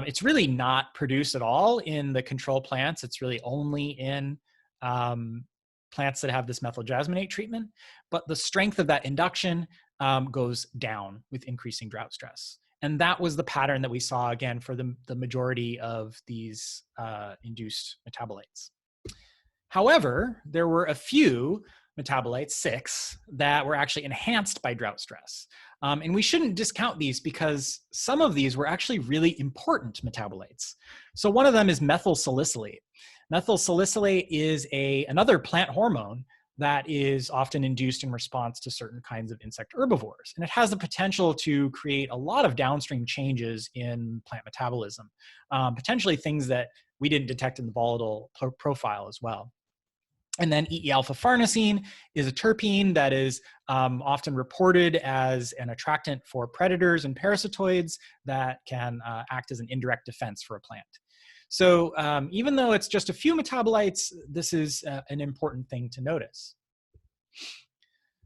it's really not produced at all in the control plants. It's really only in plants that have this methyl jasmonate treatment, but the strength of that induction goes down with increasing drought stress. And that was the pattern that we saw again for the majority of these induced metabolites. However, there were a few metabolites, 6, that were actually enhanced by drought stress. And we shouldn't discount these because some of these were actually really important metabolites. So one of them is methyl salicylate. Methyl salicylate is another plant hormone that is often induced in response to certain kinds of insect herbivores. And it has the potential to create a lot of downstream changes in plant metabolism, potentially things that we didn't detect in the volatile profile as well. And then E-alpha farnesene is a terpene that is often reported as an attractant for predators and parasitoids that can act as an indirect defense for a plant. So even though it's just a few metabolites, this is an important thing to notice.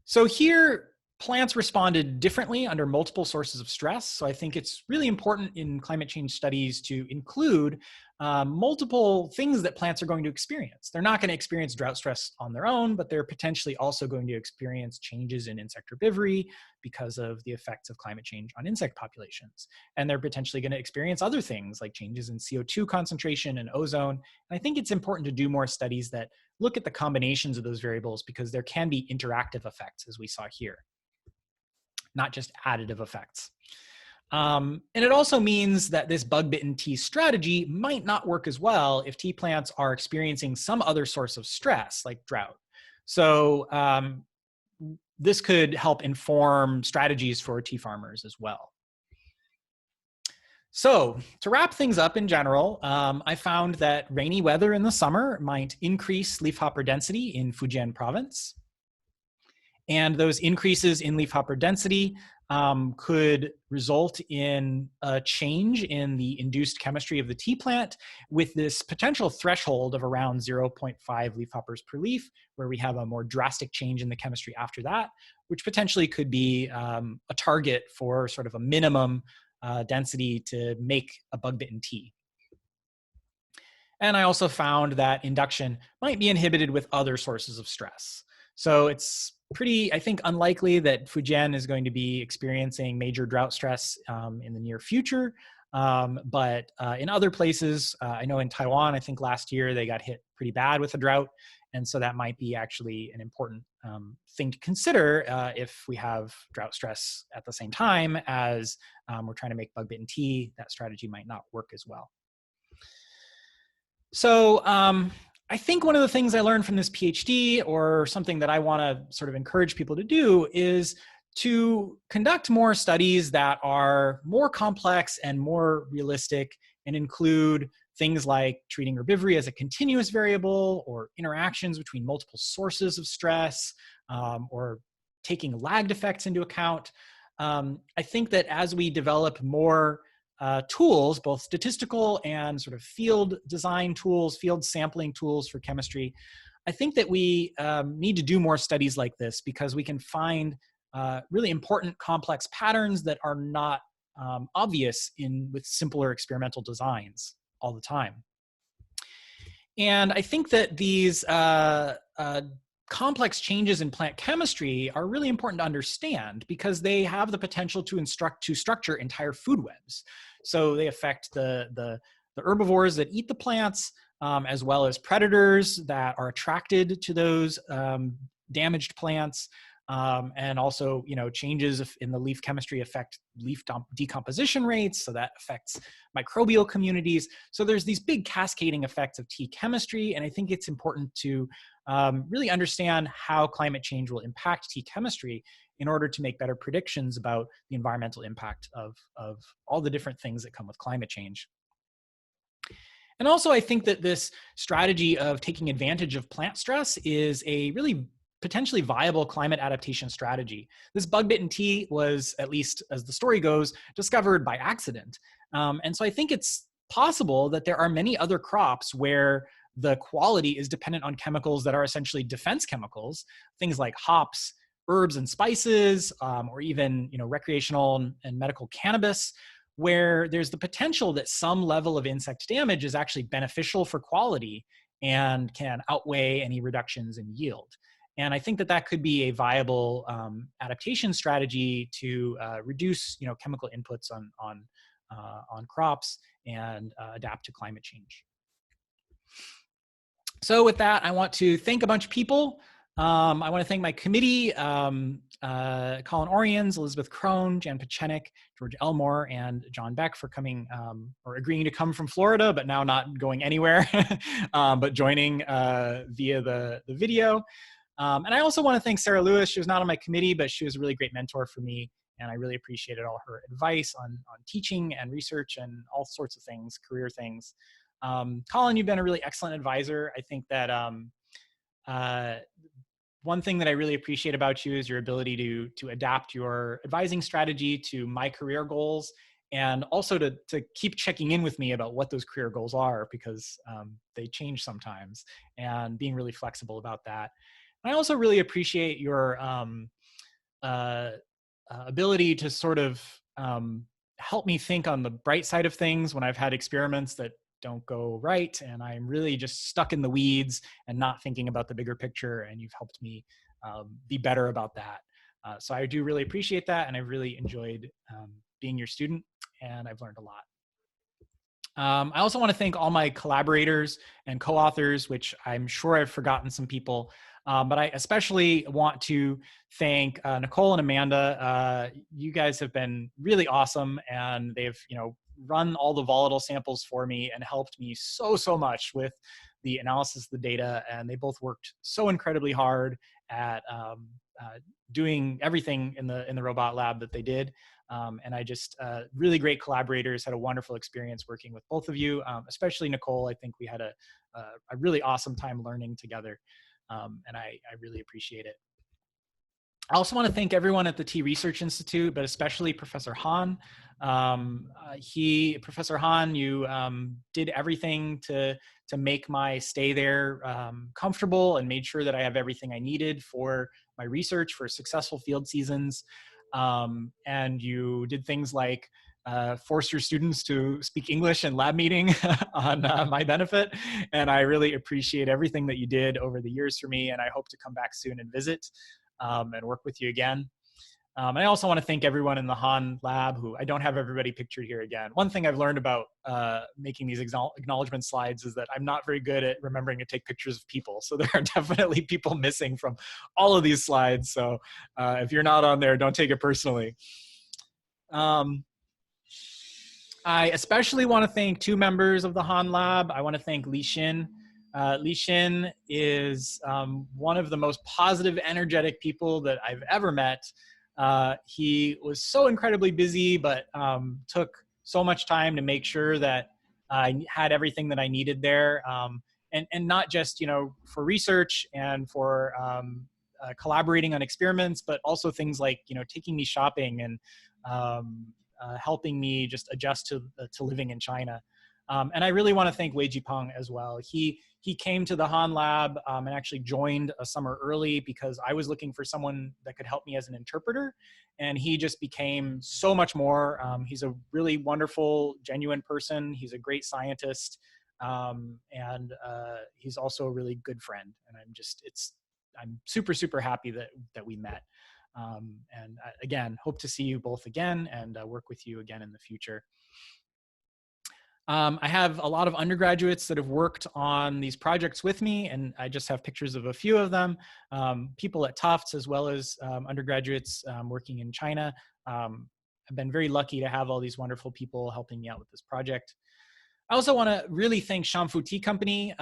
So here plants responded differently under multiple sources of stress. So I think it's really important in climate change studies to include multiple things that plants are going to experience. They're not going to experience drought stress on their own, but they're potentially also going to experience changes in insect herbivory because of the effects of climate change on insect populations. And they're potentially going to experience other things like changes in CO2 concentration and ozone. And I think it's important to do more studies that look at the combinations of those variables because there can be interactive effects, as we saw here, not just additive effects. And it also means that this bug-bitten tea strategy might not work as well if tea plants are experiencing some other source of stress, like drought. So this could help inform strategies for tea farmers as well. So to wrap things up in general, I found that rainy weather in the summer might increase leafhopper density in Fujian province. And those increases in leafhopper density could result in a change in the induced chemistry of the tea plant with this potential threshold of around 0.5 leafhoppers per leaf, where we have a more drastic change in the chemistry after that, which potentially could be a target for sort of a minimum density to make a bug-bitten tea. And I also found that induction might be inhibited with other sources of stress. So it's pretty, I think, unlikely that Fujian is going to be experiencing major drought stress in the near future. But in other places, I know in Taiwan, I think last year they got hit pretty bad with a drought. And so that might be actually an important thing to consider if we have drought stress at the same time as we're trying to make bug-bitten tea. That strategy might not work as well. So I think one of the things I learned from this PhD, or something that I want to sort of encourage people to do, is to conduct more studies that are more complex and more realistic and include things like treating herbivory as a continuous variable, or interactions between multiple sources of stress, or taking lagged effects into account. I think that as we develop more tools, both statistical and sort of field design tools, field sampling tools for chemistry, I think that we need to do more studies like this because we can find really important complex patterns that are not obvious with simpler experimental designs all the time. And I think that these complex changes in plant chemistry are really important to understand because they have the potential to structure entire food webs. So they affect the herbivores that eat the plants, as well as predators that are attracted to those damaged plants. And also, changes in the leaf chemistry affect leaf decomposition rates, so that affects microbial communities. So there's these big cascading effects of tea chemistry, and I think it's important to really understand how climate change will impact tea chemistry in order to make better predictions about the environmental impact of all the different things that come with climate change. And also, I think that this strategy of taking advantage of plant stress is a really potentially viable climate adaptation strategy. This bug-bitten tea was, at least as the story goes, discovered by accident. And so I think it's possible that there are many other crops where the quality is dependent on chemicals that are essentially defense chemicals, things like hops, herbs and spices, or even recreational and medical cannabis, where there's the potential that some level of insect damage is actually beneficial for quality and can outweigh any reductions in yield. And I think that that could be a viable adaptation strategy to reduce, chemical inputs on crops and adapt to climate change. So with that, I want to thank a bunch of people. I want to thank my committee, Colin Oriens, Elizabeth Crone, Jan Pachenik, George Elmore, and John Beck for coming or agreeing to come from Florida, but now not going anywhere, but joining via the video. And I also want to thank Sarah Lewis. She was not on my committee, but she was a really great mentor for me. And I really appreciated all her advice on teaching and research and all sorts of things, career things. Colin, you've been a really excellent advisor. I think that one thing that I really appreciate about you is your ability to adapt your advising strategy to my career goals, and also to keep checking in with me about what those career goals are, because they change sometimes, and being really flexible about that. I also really appreciate your ability to sort of help me think on the bright side of things when I've had experiments that don't go right and I'm really just stuck in the weeds and not thinking about the bigger picture. And you've helped me be better about that. So I do really appreciate that. And I've really enjoyed being your student, and I've learned a lot. I also want to thank all my collaborators and co-authors, which I'm sure I've forgotten some people, but I especially want to thank Nicole and Amanda. You guys have been really awesome, and they've run all the volatile samples for me and helped me so much with the analysis of the data. And they both worked so incredibly hard at doing everything in the robot lab that they did. And I just really great collaborators, had a wonderful experience working with both of you, especially Nicole. I think we had a really awesome time learning together, and I really appreciate it. I also want to thank everyone at the T Research Institute, but especially Professor Han. Professor Han, you did everything to make my stay there comfortable and made sure that I have everything I needed for my research for successful field seasons. And you did things like force your students to speak English in lab meeting on my benefit. And I really appreciate everything that you did over the years for me. And I hope to come back soon and visit and work with you again. I also want to thank everyone in the Han lab who I don't have everybody pictured here again. One thing I've learned about making these acknowledgement slides is that I'm not very good at remembering to take pictures of people. So there are definitely people missing from all of these slides. So if you're not on there, don't take it personally. I especially want to thank two members of the Han lab. I want to thank Li Xin. Li Xin is one of the most positive, energetic people that I've ever met. He was so incredibly busy, but took so much time to make sure that I had everything that I needed there. And not just, for research and for collaborating on experiments, but also things like, taking me shopping and helping me just adjust to living in China. And I really want to thank Wei Jipeng as well. He came to the Han lab and actually joined a summer early because I was looking for someone that could help me as an interpreter. And he just became so much more. He's a really wonderful, genuine person. He's a great scientist. And he's also a really good friend. And I'm super happy that we met. And again, hope to see you both again and work with you again in the future. I have a lot of undergraduates that have worked on these projects with me, and I just have pictures of a few of them. People at Tufts, as well as undergraduates working in China. I've been very lucky to have all these wonderful people helping me out with this project. I also want to really thank Shamfu Tea Company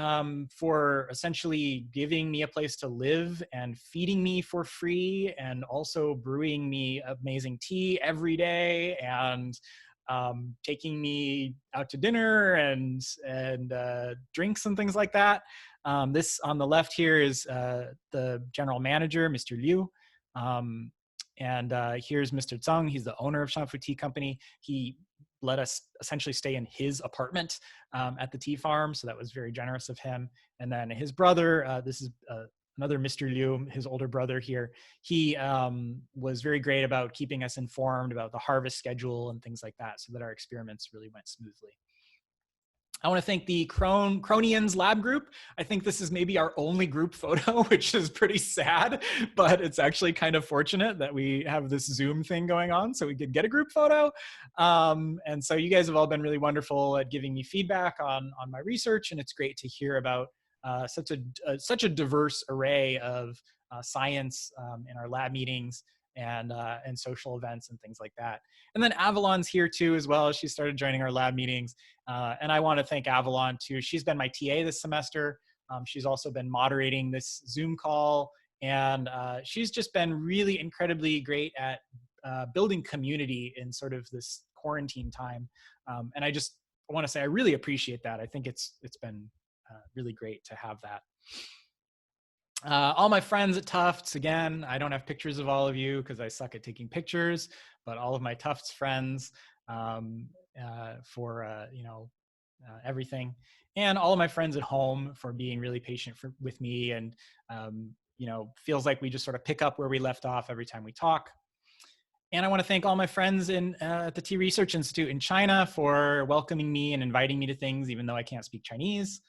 for essentially giving me a place to live and feeding me for free, and also brewing me amazing tea every day, and taking me out to dinner and drinks and things like that. This on the left here is the general manager, Mr. Liu. And here's Mr. Zhang. He's the owner of Shamfu Tea Company. He let us essentially stay in his apartment at the tea farm. So that was very generous of him. And then his brother, this is another Mr. Liu, his older brother here. He was very great about keeping us informed about the harvest schedule and things like that so that our experiments really went smoothly. I want to thank the Cronians lab group. I think this is maybe our only group photo, which is pretty sad, but it's actually kind of fortunate that we have this Zoom thing going on so we could get a group photo. And so you guys have all been really wonderful at giving me feedback on my research, and it's great to hear about such a diverse array of science in our lab meetings and social events and things like that. And then Avalon's here too as well. She started joining our lab meetings. And I want to thank Avalon too. She's been my TA this semester. She's also been moderating this Zoom call. And she's just been really incredibly great at building community in sort of this quarantine time. And I want to say I really appreciate that. I think it's been really great to have that. All my friends at Tufts, again, I don't have pictures of all of you because I suck at taking pictures, but all of my Tufts friends for everything, and all of my friends at home for being really patient with me and feels like we just sort of pick up where we left off every time we talk. And I want to thank all my friends at the Tea Research Institute in China for welcoming me and inviting me to things, even though I can't speak Chinese.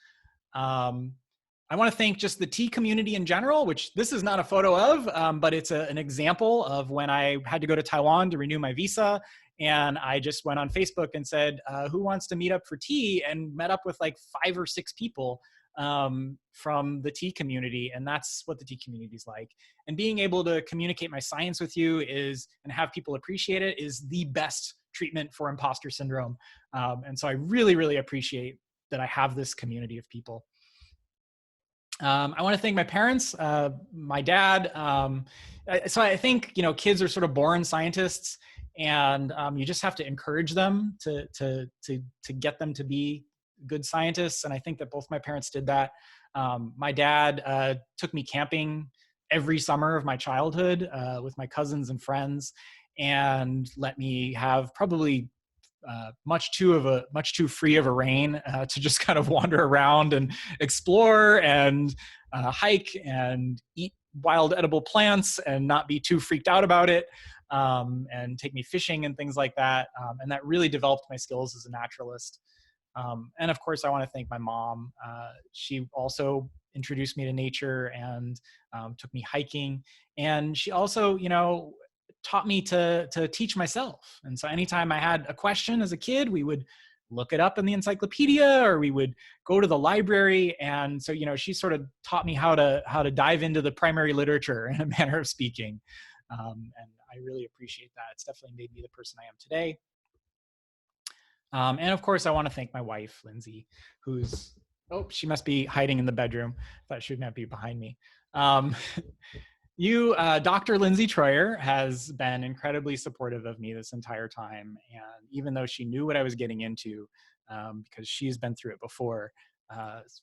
I want to thank just the tea community in general, which this is not a photo of, but it's an example of when I had to go to Taiwan to renew my visa. And I just went on Facebook and said, who wants to meet up for tea? And met up with like 5 or 6 people from the tea community. And that's what the tea community is like. And being able to communicate my science with you and have people appreciate it is the best treatment for imposter syndrome. And so I really, really appreciate that I have this community of people. I want to thank my parents, my dad. So I think, kids are sort of born scientists, and you just have to encourage them to get them to be good scientists. And I think that both my parents did that. My dad took me camping every summer of my childhood with my cousins and friends, and let me have probably much too free of a rein to just kind of wander around and explore and hike and eat wild edible plants and not be too freaked out about it, and take me fishing and things like that. And that really developed my skills as a naturalist. And of course, I want to thank my mom. She also introduced me to nature and took me hiking. And she also, taught me to teach myself. And so anytime I had a question as a kid, we would look it up in the encyclopedia, or we would go to the library. And so, she sort of taught me how to dive into the primary literature in a manner of speaking. And I really appreciate that. It's definitely made me the person I am today. And of course, I want to thank my wife, Lindsay, she must be hiding in the bedroom. I thought she would not be behind me. Dr. Lindsay Troyer has been incredibly supportive of me this entire time. And even though she knew what I was getting into, because she's been through it before,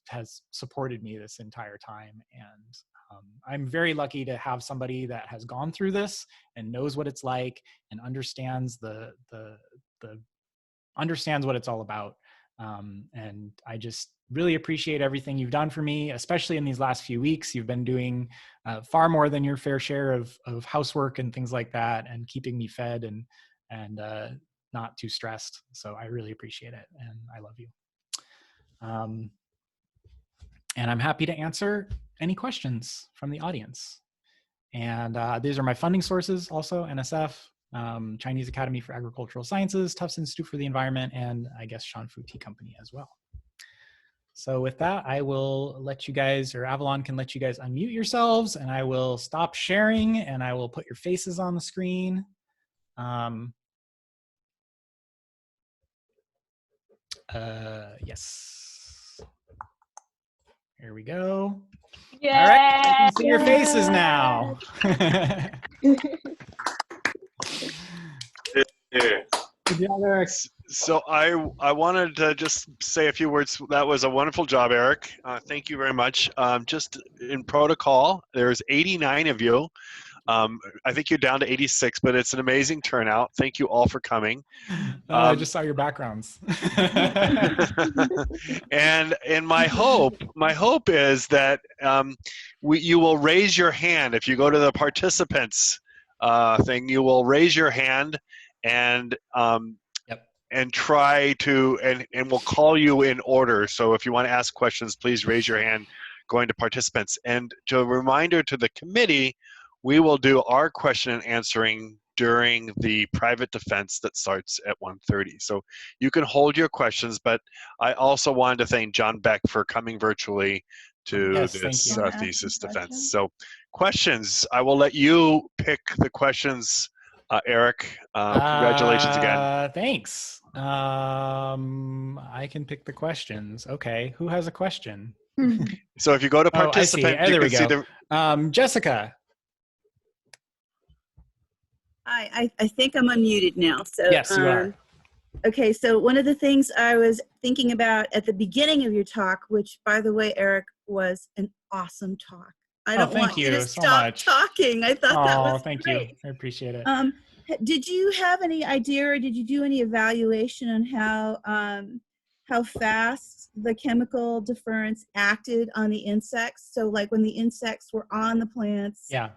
has supported me this entire time. And I'm very lucky to have somebody that has gone through this and knows what it's like and understands understands what it's all about. And I just really appreciate everything you've done for me, especially in these last few weeks. You've been doing far more than your fair share of housework and things like that, and keeping me fed and not too stressed. So I really appreciate it, and I love you. And I'm happy to answer any questions from the audience. And these are my funding sources also: NSF, Chinese Academy for Agricultural Sciences, Tufts Institute for the Environment, and I guess Shanfu Tea Company as well. So with that, I will let you guys, or Avalon can let you guys unmute yourselves, and I will stop sharing, and I will put your faces on the screen. Yes. Here we go. Yeah. All right, I can see your faces now. Good job, Eric. So I wanted to just say a few words. That was a wonderful job, Eric. Thank you very much. Just in protocol, there's 89 of you. I think you're down to 86, but it's an amazing turnout. Thank you all for coming. I just saw your backgrounds. And my hope is that you will raise your hand. If you go to the participants thing, you will raise your hand and and try to, and we'll call you in order. So if you want to ask questions, please raise your hand going to participants. And to a reminder to the committee, we will do our question and answering during the private defense that starts at 1:30. So you can hold your questions, but I also wanted to thank John Beck for coming virtually to this thesis defense. So questions, I will let you pick the questions, Eric. Congratulations again. Thanks. I can pick the questions. Okay, who has a question? So if you go to participant, you can see the... Jessica. Hi, I think I'm unmuted now. So yes, you are. Okay, so one of the things I was thinking about at the beginning of your talk, which by the way, Eric, was an awesome talk. I don't want you to stop talking. I thought that was thank great. You. I appreciate it. Did you have any idea, or did you do any evaluation on how how fast the chemical deference acted on the insects. So like when the insects were on the plants, yeah,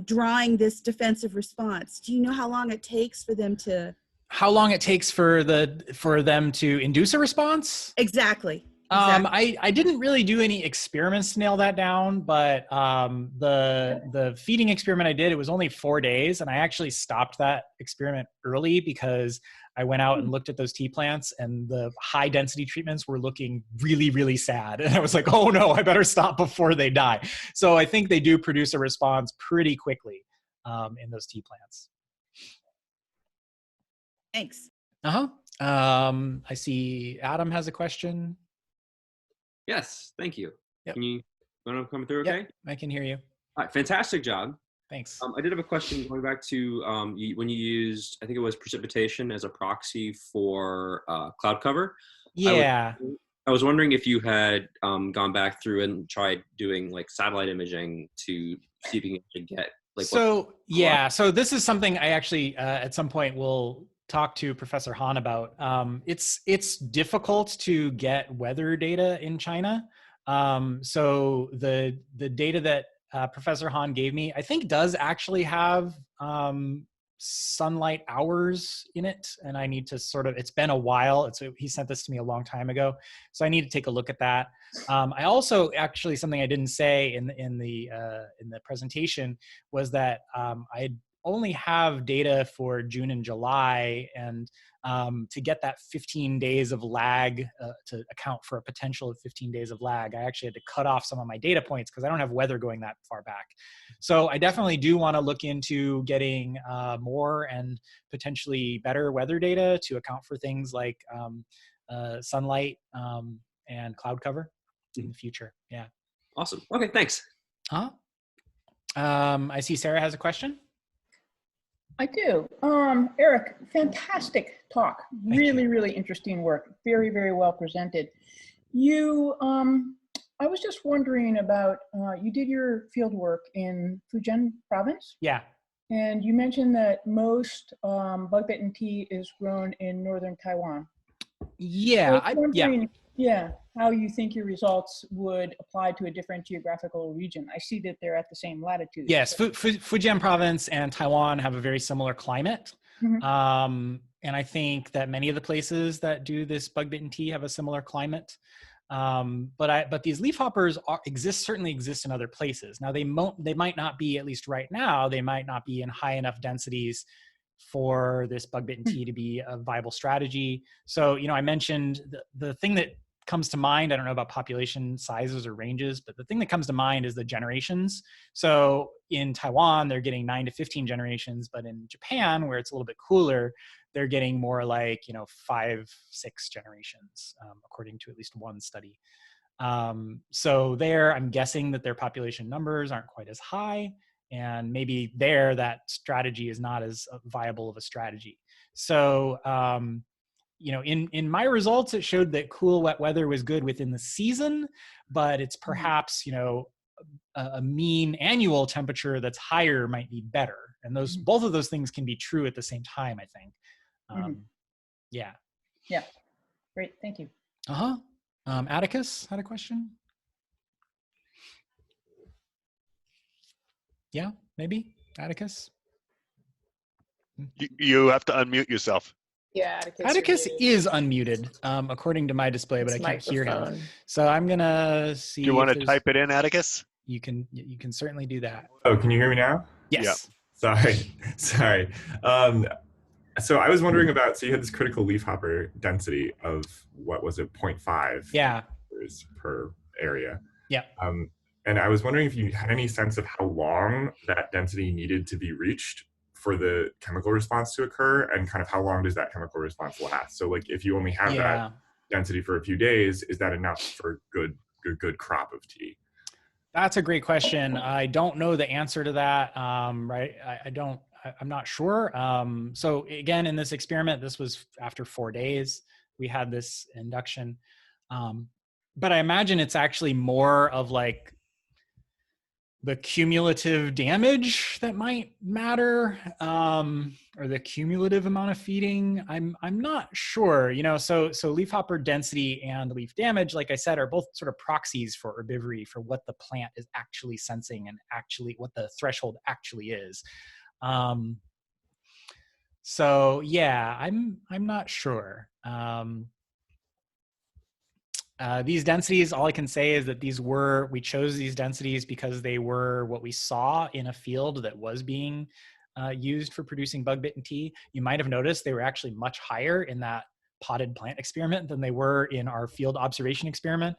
drawing this defensive response. Do you know how long it takes for them to? How long it takes for them to induce a response? Exactly. I didn't really do any experiments to nail that down, but the feeding experiment I did, it was only 4 days, and I actually stopped that experiment early because I went out and looked at those tea plants, and the high density treatments were looking really, really sad. And I was like, oh no, I better stop before they die. So I think they do produce a response pretty quickly in those tea plants. Thanks. I see Adam has a question. Yes, thank you. Yep. Can you want to come through okay? Yep, I can hear you. All right, fantastic job. Thanks. I did have a question going back to when you used, I think it was precipitation as a proxy for cloud cover. Yeah. I was wondering if you had gone back through and tried doing like satellite imaging to see if you can get like. So this is something I actually at some point will talk to Professor Han about. It's difficult to get weather data in China. So the data that Professor Han gave me, I think does actually have sunlight hours in it, and I need to it's been a while. He sent this to me a long time ago, so I need to take a look at that. I also actually, something I didn't say in the presentation was that I only have data for June and July, and to get that 15 days of lag, to account for a potential of 15 days of lag, I actually had to cut off some of my data points because I don't have weather going that far back. So I definitely do want to look into getting more and potentially better weather data to account for things like sunlight and cloud cover in the future. Yeah. Awesome. Okay, thanks. I see Sarah has a question. I do. Eric, fantastic talk. Really interesting work. Very, very well presented. I was just wondering about, you did your field work in Fujian province? Yeah. And you mentioned that most bug-bitten tea is grown in northern Taiwan. Yeah. I was wondering, how you think your results would apply to a different geographical region. I see that they're at the same latitude. Yes, Fujian province and Taiwan have a very similar climate. Mm-hmm. And I think that many of the places that do this bug-bitten tea have a similar climate. But these leafhoppers certainly exist in other places. Now they might not be, at least right now, they might not be in high enough densities for this bug-bitten tea to be a viable strategy. So, I mentioned the thing that comes to mind, I don't know about population sizes or ranges, but the thing that comes to mind is the generations. So in Taiwan, they're getting 9 to 15 generations, but in Japan, where it's a little bit cooler, they're getting more like, 5, 6 generations, according to at least one study. So there, I'm guessing that their population numbers aren't quite as high, and maybe there that strategy is not as viable of a strategy. So, in my results, it showed that cool, wet weather was good within the season, but it's perhaps, a mean annual temperature that's higher might be better. And both of those things can be true at the same time, I think. Yeah. Yeah. Great. Thank you. Atticus had a question. Yeah, maybe Atticus. You have to unmute yourself. Yeah, Atticus is unmuted, according to my display, but I can't hear him. So I'm gonna see. Do you want to type it in, Atticus? You can certainly do that. Oh, can you hear me now? Yes. Yep. Sorry. So I was wondering about, so you had this critical leafhopper density of, what was it, 0.5 per area. Yeah. And I was wondering if you had any sense of how long that density needed to be reached for the chemical response to occur, and kind of how long does that chemical response last? So like if you only have that density for a few days, is that enough for good crop of tea? That's a great question. I don't know the answer to that. Right. I'm not sure. So again, in this experiment, this was after 4 days, we had this induction. But I imagine it's actually more of like the cumulative damage that might matter, or the cumulative amount of feeding. I'm not sure. So leafhopper density and leaf damage, like I said, are both sort of proxies for herbivory, for what the plant is actually sensing and actually what the threshold actually is. So yeah, I'm not sure. These densities, all I can say is that we chose these densities because they were what we saw in a field that was being used for producing bug-bitten tea. You might have noticed they were actually much higher in that potted plant experiment than they were in our field observation experiment.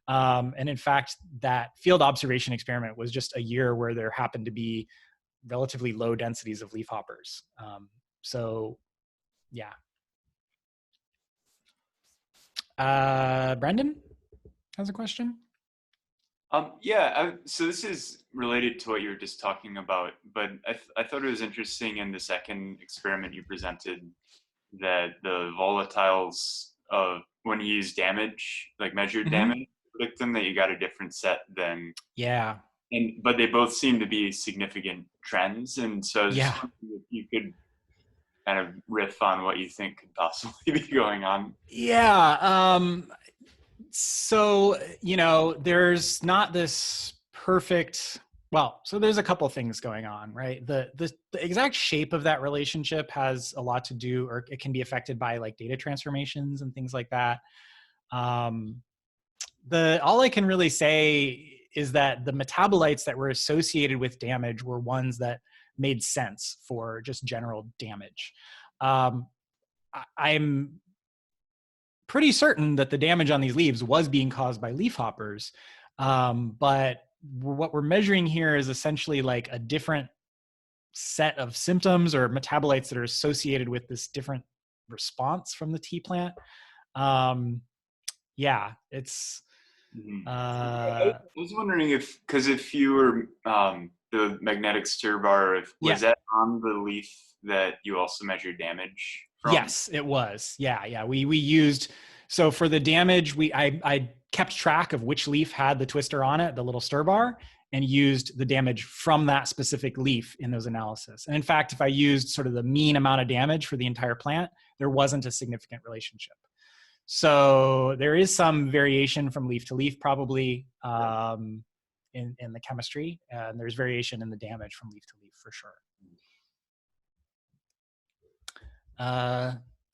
And in fact, that field observation experiment was just a year where there happened to be relatively low densities of leafhoppers. So yeah. Brendan has a question. So this is related to what you were just talking about, but I thought it was interesting in the second experiment you presented that the volatiles of when you use damage, like measured damage, predict them, that you got a different set than but they both seem to be significant trends, and so I was just wondering if you could kind of riff on what you think could possibly be going on. So, there's not this perfect, so there's a couple things going on, right? The exact shape of that relationship has a lot to do, or it can be affected by like data transformations and things like that. All I can really say is that the metabolites that were associated with damage were ones that made sense for just general damage. I'm pretty certain that the damage on these leaves was being caused by leafhoppers, but what we're measuring here is essentially like a different set of symptoms or metabolites that are associated with this different response from the tea plant. It's. I was wondering if you were the magnetic stir bar, was that on the leaf that you also measured damage from? Yes, it was. We used, so for the damage, I kept track of which leaf had the twister on it, the little stir bar, and used the damage from that specific leaf in those analysis. And in fact, if I used sort of the mean amount of damage for the entire plant, there wasn't a significant relationship. So there is some variation from leaf to leaf, probably in the chemistry, and there's variation in the damage from leaf to leaf for sure.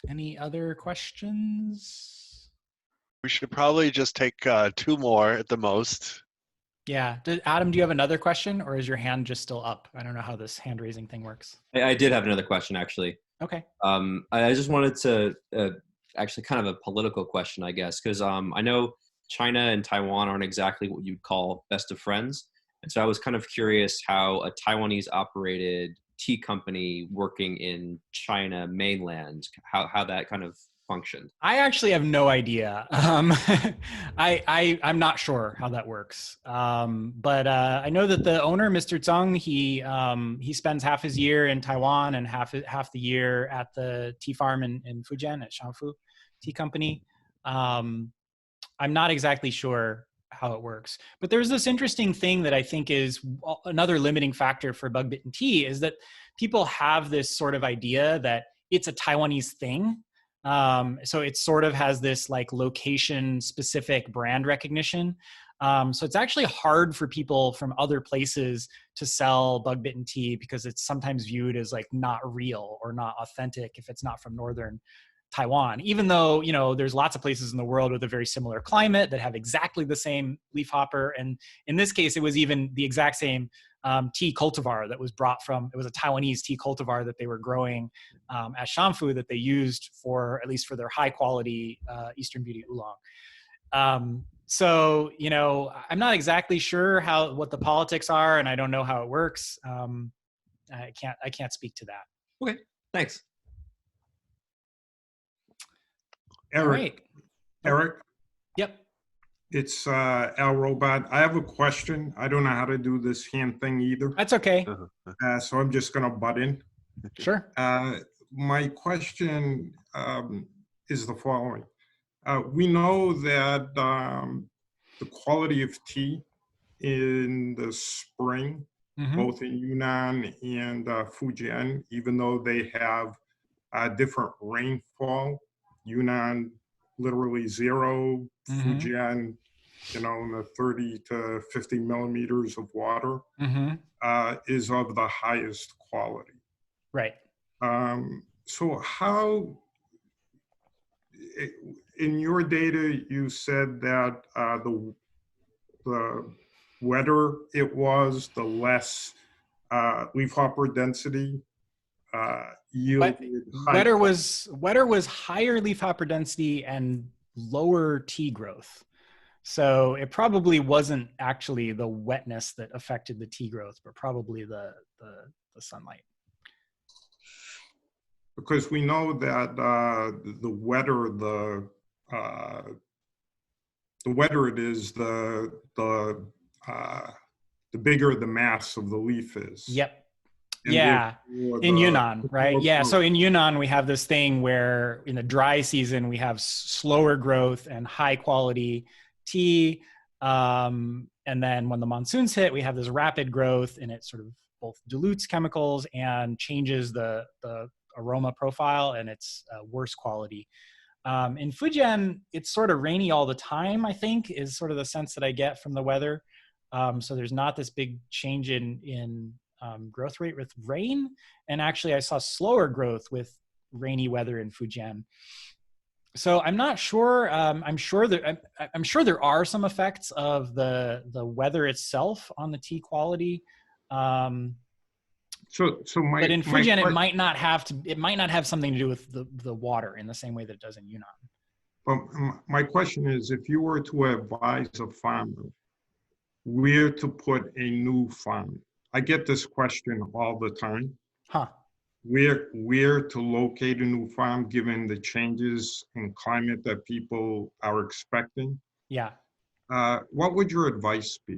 Any other questions? We should probably just take 2 more at the most. Yeah. Adam, do you have another question, or is your hand just still up? I don't know how this hand raising thing works. I did have another question, actually. Okay. I just wanted to actually kind of a political question, I guess, because I know China and Taiwan aren't exactly what you'd call best of friends. And so I was kind of curious how a Taiwanese operated tea company working in China mainland, how that kind of functioned. I actually have no idea. I'm not sure how that works. But I know that the owner, Mr. Zhang, he spends half his year in Taiwan and half the year at the tea farm in Fujian at Shangfu Tea Company. I'm not exactly sure how it works. But there's this interesting thing that I think is another limiting factor for bug-bitten tea, is that people have this sort of idea that it's a Taiwanese thing. So it sort of has this like location specific brand recognition. So it's actually hard for people from other places to sell bug-bitten tea because it's sometimes viewed as like not real or not authentic if it's not from northern Taiwan, even though, there's lots of places in the world with a very similar climate that have exactly the same leafhopper. And in this case, it was even the exact same tea cultivar that was brought from, it was a Taiwanese tea cultivar that they were growing at Shangfu that they used for, at least for their high quality Eastern Beauty Oolong. So, I'm not exactly sure what the politics are, and I don't know how it works. I can't speak to that. Okay, thanks. Eric. Eric? Yep. It's Al Robot. I have a question. I don't know how to do this hand thing either. That's okay. So I'm just going to butt in. Sure. My question is the following. We know that the quality of tea in the spring, both in Yunnan and Fujian, even though they have different rainfall. Yunnan, literally 0, Fujian, in the 30 to 50 millimeters of water, is of the highest quality. Right. So how, in your data, you said that the wetter it was, the less leafhopper density yield. Wetter was higher leafhopper density and lower tea growth. So it probably wasn't actually the wetness that affected the tea growth, but probably the sunlight. Because we know that the wetter it is, the bigger the mass of the leaf is. Yep. And yeah, in Yunnan, right? Yeah, so in Yunnan, we have this thing where in the dry season, we have slower growth and high quality tea. And then when the monsoons hit, we have this rapid growth, and it sort of both dilutes chemicals and changes the aroma profile, and it's worse quality. In Fujian, it's sort of rainy all the time, I think, is sort of the sense that I get from the weather. So there's not this big change in growth rate with rain. And actually I saw slower growth with rainy weather in Fujian. So I'm not sure. I'm sure there are some effects of the weather itself on the tea quality. But in Fujian, it might not have something to do with the water in the same way that it does in Yunnan. But my question is, if you were to advise a farmer where to put a new farm, I get this question all the time. Where to locate a new farm given the changes in climate that people are expecting? Yeah. What would your advice be?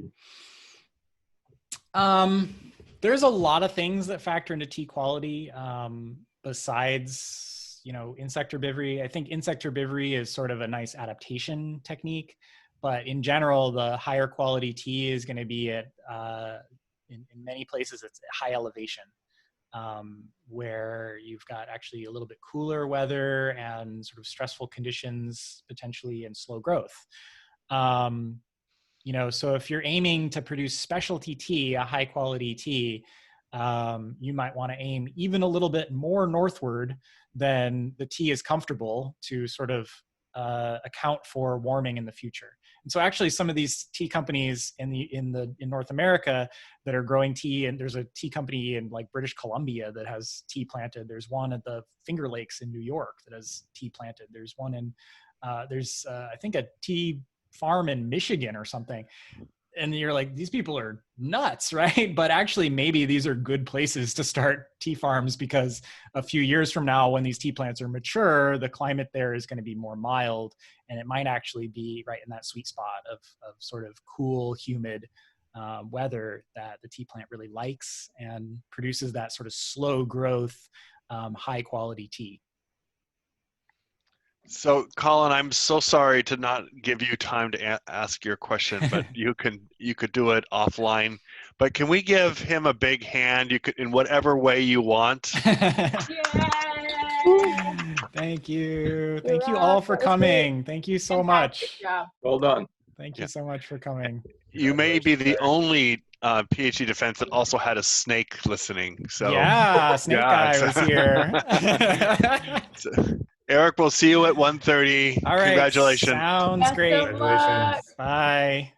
There's a lot of things that factor into tea quality besides, insect herbivory. I think insect herbivory is sort of a nice adaptation technique, but in general, the higher quality tea is going to be at in many places it's at high elevation, where you've got actually a little bit cooler weather and sort of stressful conditions potentially and slow growth. So if you're aiming to produce specialty tea, a high quality tea, you might want to aim even a little bit more northward than the tea is comfortable to sort of account for warming in the future. And so actually some of these tea companies in North America that are growing tea, and there's a tea company in like British Columbia that has tea planted. There's one at the Finger Lakes in New York that has tea planted. There's one in, I think a tea farm in Michigan or something. And you're like, these people are nuts, right? But actually maybe these are good places to start tea farms, because a few years from now, when these tea plants are mature, the climate there is going to be more mild, and it might actually be right in that sweet spot of sort of cool, humid weather that the tea plant really likes and produces that sort of slow growth, high quality tea. So, Colin, I'm so sorry to not give you time to ask your question, but you could do it offline. But can we give him a big hand? You could, in whatever way you want. Thank you. Thank you all for coming. Thank you so much. Well done. Thank you so much for coming. You may be the only PhD defense that also had a snake listening. So yeah, Snake Guy was here. Eric, we'll see you at 1:30. All right. Congratulations. Sounds great. Congratulations. Bye.